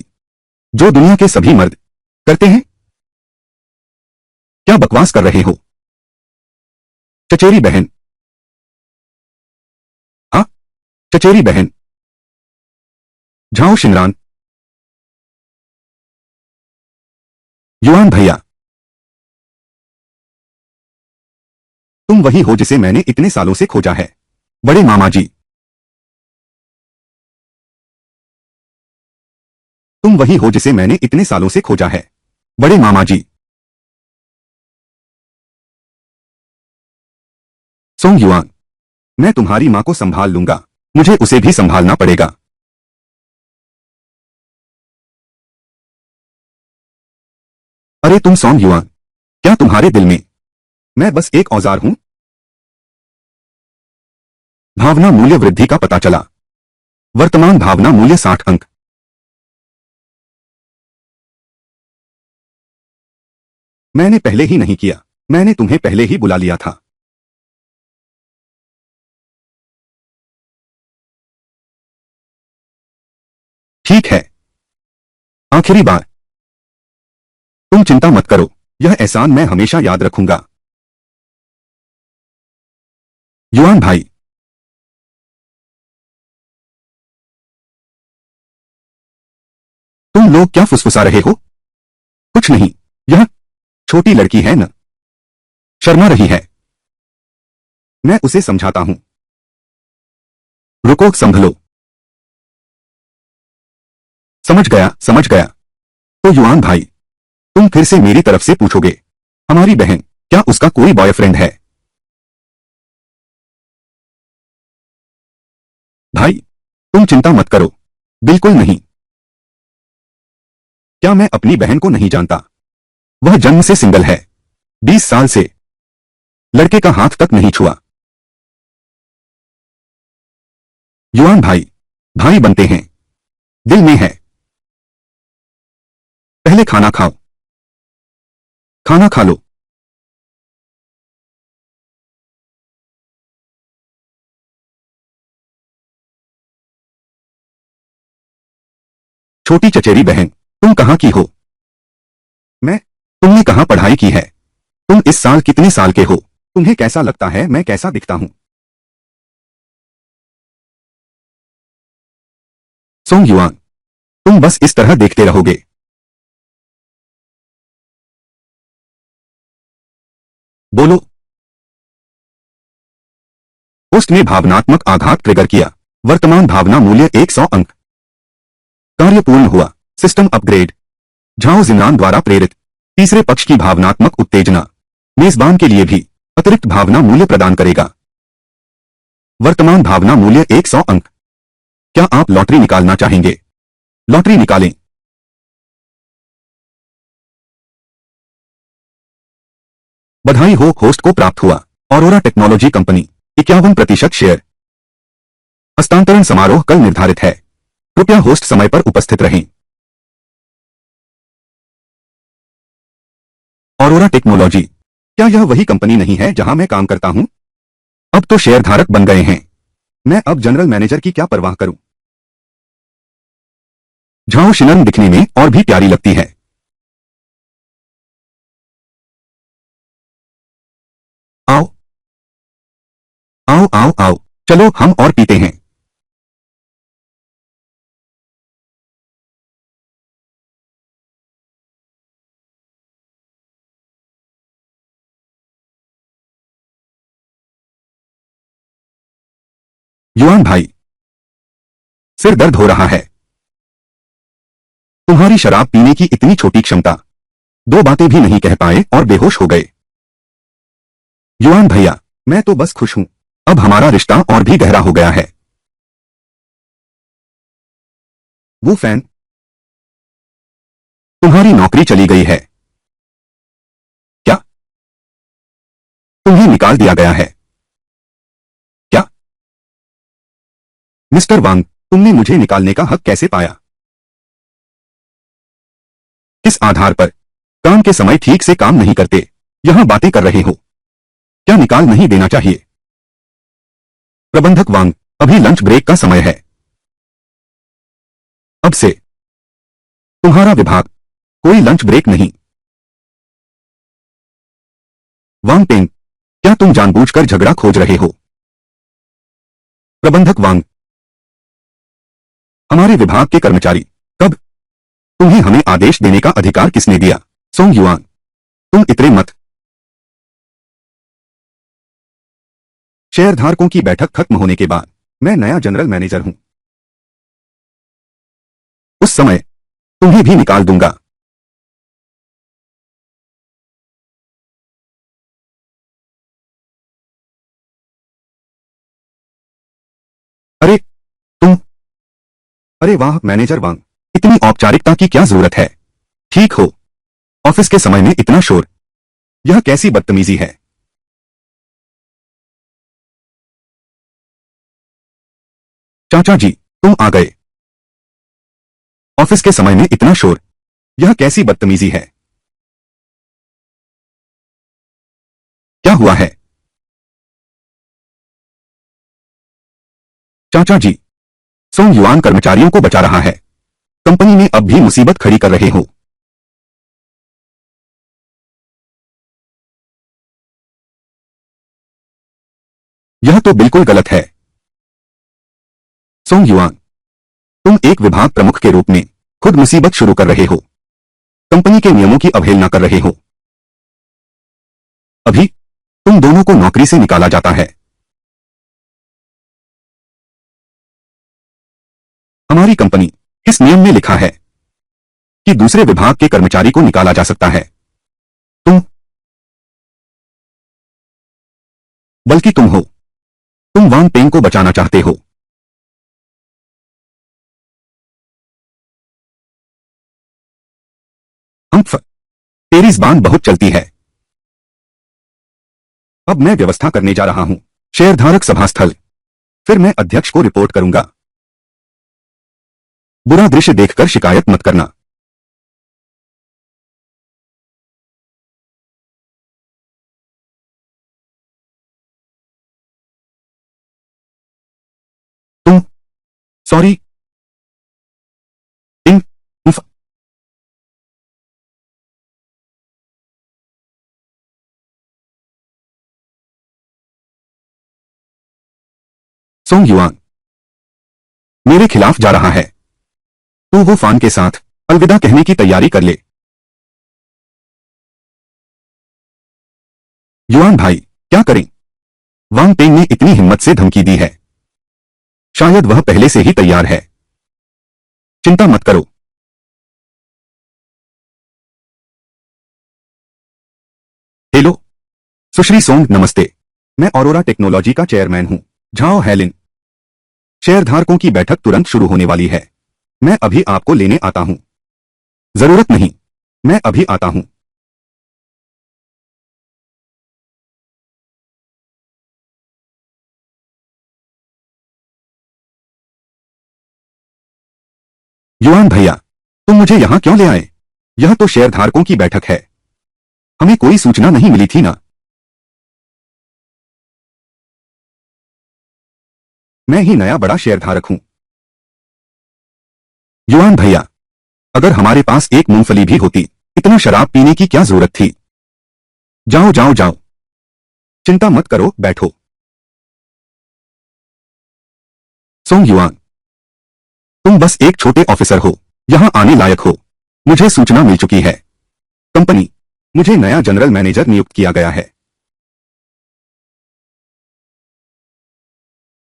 जो दुनिया के सभी मर्द करते हैं? क्या बकवास कर रहे हो? चचेरी बहन? हाँ, चचेरी बहन। झाओ शिनरान। युआन भैया, तुम वही हो जिसे मैंने इतने सालों से खोजा है। बड़े मामा जी, तुम वही हो जिसे मैंने इतने सालों से खोजा है। बड़े मामा जी। सोंग युआन, मैं तुम्हारी मां को संभाल लूंगा, मुझे उसे भी संभालना पड़ेगा। अरे तुम सोंग युआन, क्या तुम्हारे दिल में मैं बस एक औजार हूं? भावना मूल्य वृद्धि का पता चला। वर्तमान भावना मूल्य 60 अंक। मैंने पहले ही नहीं किया, मैंने तुम्हें पहले ही बुला लिया था। ठीक है, आखिरी बार। तुम चिंता मत करो, यह एहसान मैं हमेशा याद रखूंगा। युआन भाई, तुम लोग क्या फुसफुसा रहे हो? कुछ नहीं, यह छोटी लड़की है न, शर्मा रही है। मैं उसे समझाता हूं। रुको, संभलो। समझ गया, समझ गया। तो युआन भाई, तुम फिर से मेरी तरफ से पूछोगे, हमारी बहन, क्या उसका कोई बॉयफ्रेंड है? भाई, तुम चिंता मत करो, बिल्कुल नहीं। क्या मैं अपनी बहन को नहीं जानता? वह जन्म से सिंगल है, 20 साल से लड़के का हाथ तक नहीं छुआ। युआन भाई, भाई बनते हैं, दिल में है। पहले खाना खाओ, खाना खा लो। छोटी चचेरी बहन, तुम कहाँ की हो? मैं? तुमने कहाँ पढ़ाई की है? तुम इस साल कितने साल के हो? तुम्हें कैसा लगता है मैं कैसा दिखता हूं? सोंग युआन, तुम बस इस तरह देखते रहोगे। बोलो। पोस्ट ने भावनात्मक आघात ट्रिगर किया। वर्तमान भावना मूल्य 100 अंक। कार्य पूर्ण हुआ। System upgrade. झाओ जिनरान द्वारा प्रेरित तीसरे पक्ष की भावनात्मक उत्तेजना मेजबान के लिए भी अतिरिक्त भावना मूल्य प्रदान करेगा। वर्तमान भावना मूल्य 100 अंक। क्या आप लॉटरी निकालना चाहेंगे? लॉटरी निकालें। बधाई हो, होस्ट को प्राप्त हुआ ऑरोरा टेक्नोलॉजी कंपनी 51% शेयर। हस्तांतरण समारोह कल निर्धारित है, कृपया होस्ट समय पर उपस्थित रहें। ऑरोरा टेक्नोलॉजी, क्या यह वही कंपनी नहीं है जहां मैं काम करता हूं? अब तो शेयरधारक बन गए हैं। मैं अब जनरल मैनेजर की क्या परवाह करूं? झाओ शिनन दिखने में और भी प्यारी लगती है। आओ आओ आओ आओ, चलो हम और पीते हैं। युआन भाई, सिर दर्द हो रहा है। तुम्हारी शराब पीने की इतनी छोटी क्षमता। दो बातें भी नहीं कह पाए और बेहोश हो गए। युआन भैया, मैं तो बस खुश हूं, अब हमारा रिश्ता और भी गहरा हो गया है। वो फैन, तुम्हारी नौकरी चली गई है। क्या? तुम्हें निकाल दिया गया है? क्या? मिस्टर वांग, तुमने मुझे निकालने का हक कैसे पाया? किस आधार पर? काम के समय ठीक से काम नहीं करते, यहां बातें कर रहे हो। क्या निकाल नहीं देना चाहिए? प्रबंधक वांग, अभी लंच ब्रेक का समय है। अब से तुम्हारा विभाग, कोई लंच ब्रेक नहीं। वांग पेंग, क्या तुम जानबूझकर झगड़ा खोज रहे हो? प्रबंधक वांग, हमारे विभाग के कर्मचारी, कब? तुम्हें हमें आदेश देने का अधिकार किसने दिया? सोंग युआन, तुम इतरे मत। शेयरधारकों की बैठक खत्म होने के बाद मैं नया जनरल मैनेजर हूं। उस समय तुम्हें भी निकाल दूंगा। अरे वाह मैनेजर वांग, इतनी औपचारिकता की क्या जरूरत है। ठीक हो, ऑफिस के समय में इतना शोर, यह कैसी बदतमीजी है। चाचा जी, तुम आ गए। ऑफिस के समय में इतना शोर, यह कैसी बदतमीजी है। क्या हुआ है। चाचा जी, सोंग युआन कर्मचारियों को बचा रहा है। कंपनी में अब भी मुसीबत खड़ी कर रहे हो। यह तो बिल्कुल गलत है। सोंग युआन, तुम एक विभाग प्रमुख के रूप में खुद मुसीबत शुरू कर रहे हो, कंपनी के नियमों की अवहेलना कर रहे हो। अभी तुम दोनों को नौकरी से निकाला जाता है। हमारी कंपनी किस नियम में लिखा है कि दूसरे विभाग के कर्मचारी को निकाला जा सकता है। तुम, बल्कि तुम हो। तुम वांग पेंग को बचाना चाहते हो। हम तेरी जबान बहुत चलती है। अब मैं व्यवस्था करने जा रहा हूं। शेयरधारक सभा स्थल, फिर मैं अध्यक्ष को रिपोर्ट करूंगा। बुरा दृश्य देखकर शिकायत मत करना। तुम, सॉरी। इन उफ, सोंग युआन मेरे खिलाफ जा रहा है। तू वो फान के साथ अलविदा कहने की तैयारी कर ले। युआन भाई, क्या करें। वांग पेंग ने इतनी हिम्मत से धमकी दी है, शायद वह पहले से ही तैयार है। चिंता मत करो। हेलो सुश्री सोंग, नमस्ते। मैं ऑरोरा टेक्नोलॉजी का चेयरमैन हूं, झाओ हेलिन। शेयरधारकों की बैठक तुरंत शुरू होने वाली है। मैं अभी आपको लेने आता हूं। जरूरत नहीं, मैं अभी आता हूं। युआन भैया, तुम मुझे यहां क्यों ले आए। यह तो शेयरधारकों की बैठक है, हमें कोई सूचना नहीं मिली थी ना। मैं ही नया बड़ा शेयरधारक हूं। युआन भैया, अगर हमारे पास एक मूंगफली भी होती, इतना शराब पीने की क्या जरूरत थी। जाओ जाओ जाओ, चिंता मत करो, बैठो। सोंग युआन, तुम बस एक छोटे ऑफिसर हो, यहां आने लायक हो। मुझे सूचना मिल चुकी है। कंपनी, मुझे नया जनरल मैनेजर नियुक्त किया गया है।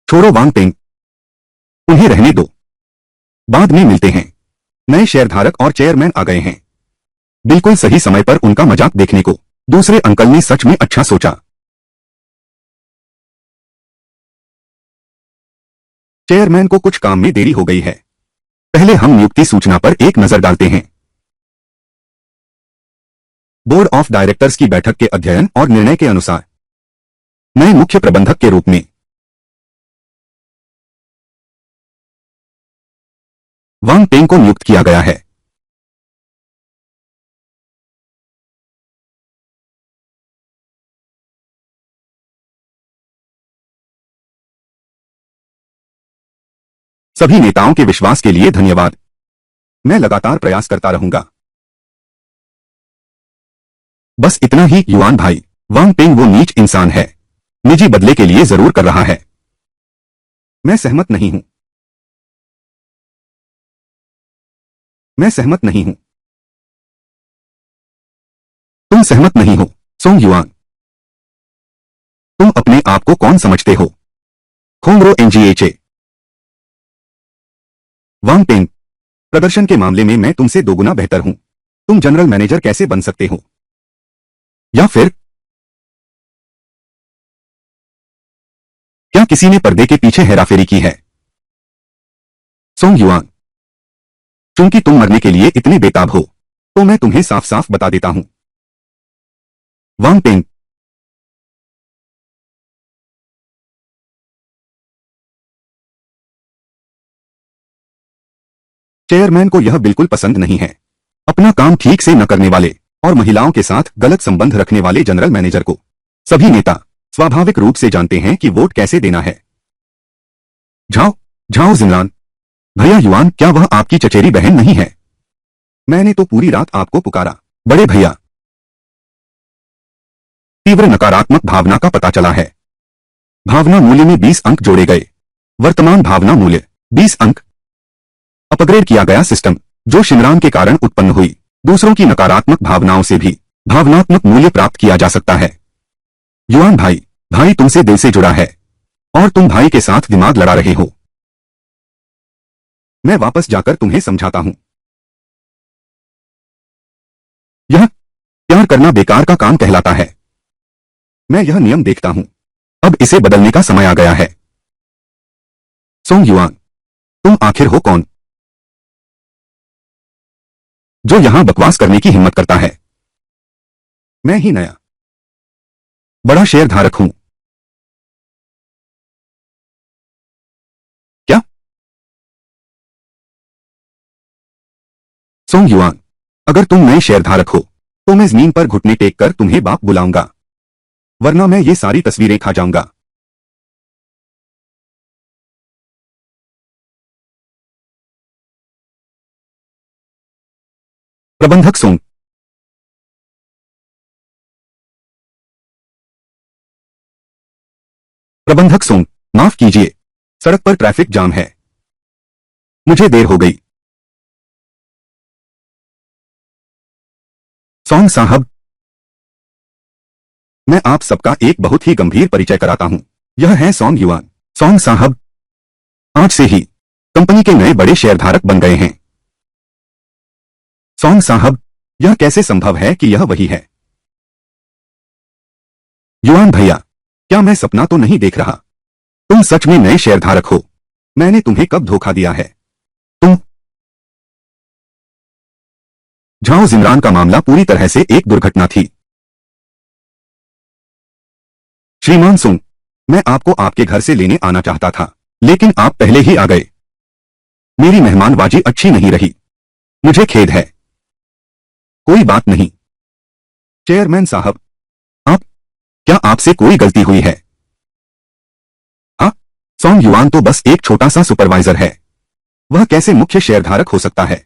छोड़ो वांग पेंग, उन्हें रहने दो, बाद में मिलते हैं। नए शेयरधारक और चेयरमैन आ गए हैं, बिल्कुल सही समय पर उनका मजाक देखने को। दूसरे अंकल ने सच में अच्छा सोचा। चेयरमैन को कुछ काम में देरी हो गई है। पहले हम नियुक्ति सूचना पर एक नजर डालते हैं। बोर्ड ऑफ डायरेक्टर्स की बैठक के अध्ययन और निर्णय के अनुसार नए मुख्य प्रबंधक के रूप में वांग पेंग को नियुक्त किया गया है। सभी नेताओं के विश्वास के लिए धन्यवाद। मैं लगातार प्रयास करता रहूंगा। बस इतना ही युआन भाई। वांग पेंग वो नीच इंसान है, निजी बदले के लिए जरूर कर रहा है। मैं सहमत नहीं हूं। मैं सहमत नहीं हूं। तुम सहमत नहीं हो। सोंग युआन, तुम अपने आप को कौन समझते हो। खोंगरो एनजीएचए। वांग पेंग, प्रदर्शन के मामले में मैं तुमसे दोगुना बेहतर हूं। तुम जनरल मैनेजर कैसे बन सकते हो। या फिर क्या किसी ने पर्दे के पीछे हेराफेरी की है। सोंग युआन, चूंकि तुम मरने के लिए इतने बेताब हो, तो मैं तुम्हें साफ साफ बता देता हूं। वांग पेंग, चेयरमैन को यह बिल्कुल पसंद नहीं है। अपना काम ठीक से न करने वाले और महिलाओं के साथ गलत संबंध रखने वाले जनरल मैनेजर को सभी नेता स्वाभाविक रूप से जानते हैं कि वोट कैसे देना है। झाओ झाओ जिमरान, भैया युआन, क्या वह आपकी चचेरी बहन नहीं है? मैंने तो पूरी रात आपको पुकारा, बड़े भैया। तीव्र नकारात्मक भावना का पता चला है। भावना मूल्य में 20 अंक जोड़े गए। वर्तमान भावना मूल्य 20 अंक। अपग्रेड किया गया सिस्टम जो शिमरान के कारण उत्पन्न हुई दूसरों की नकारात्मक भावनाओं से भी भावनात्मक मूल्य प्राप्त किया जा सकता है। युआन भाई, भाई तुमसे दिल से जुड़ा है और तुम भाई के साथ दिमाग लड़ा रहे हो। मैं वापस जाकर तुम्हें समझाता हूं। यह प्यार करना बेकार का काम कहलाता है। मैं यह नियम देखता हूं। अब इसे बदलने का समय आ गया है। सोंग युआन, तुम आखिर हो कौन जो यहां बकवास करने की हिम्मत करता है? मैं ही नया बड़ा शेयरधारक हूं। क्या? सोंग युआन, अगर तुम नए शेयरधारक हो तो मैं जमीन पर घुटने टेक कर तुम्हें बाप बुलाऊंगा, वरना मैं ये सारी तस्वीरें खा जाऊंगा। प्रबंधक सोंग, प्रबंधक सोंग, माफ कीजिए, सड़क पर ट्रैफिक जाम है, मुझे देर हो गई। सोंग साहब, मैं आप सबका एक बहुत ही गंभीर परिचय कराता हूं। यह है सोंग युआन। सोंग साहब, आज से ही कंपनी के नए बड़े शेयरधारक बन गए हैं। सोंग साहब, यह कैसे संभव है कि यह वही है? युआन भैया, क्या मैं सपना तो नहीं देख रहा? तुम सच में नए शेयरधारक हो। मैंने तुम्हें कब धोखा दिया है? तुम झाओ जिमरान का मामला पूरी तरह से एक दुर्घटना थी। श्रीमान सुंग, मैं आपको आपके घर से लेने आना चाहता था, लेकिन आप पहले ही आ गए। मेरी मेहमानबाजी अच्छी नहीं रही, मुझे खेद है। कोई बात नहीं। चेयरमैन साहब, आप, क्या आपसे कोई गलती हुई है? हाँ, सोंग युआन तो बस एक छोटा सा सुपरवाइजर है। वह कैसे मुख्य शेयरधारक हो सकता है?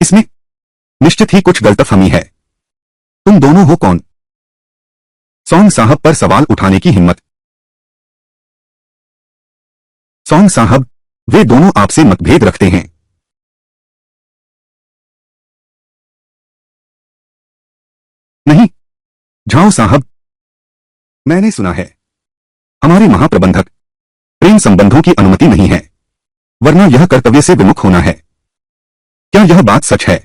इसमें निश्चित ही कुछ गलतफहमी है। तुम दोनों हो कौन? सोंग साहब पर सवाल उठाने की हिम्मत। सोंग साहब, वे दोनों आपसे मतभेद रखते हैं। नहीं, झाओ साहब, मैंने सुना है हमारे महाप्रबंधक प्रेम संबंधों की अनुमति नहीं है, वरना यह कर्तव्य से विमुख होना है। क्या यह बात सच है?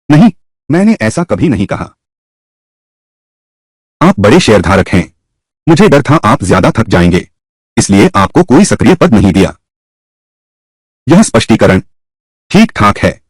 नहीं, मैंने ऐसा कभी नहीं कहा। आप बड़े शेयरधारक हैं। मुझे डर था आप ज्यादा थक जाएंगे, इसलिए आपको कोई सक्रिय पद नहीं दिया। यह स्पष्टीकरण ठीक ठाक है।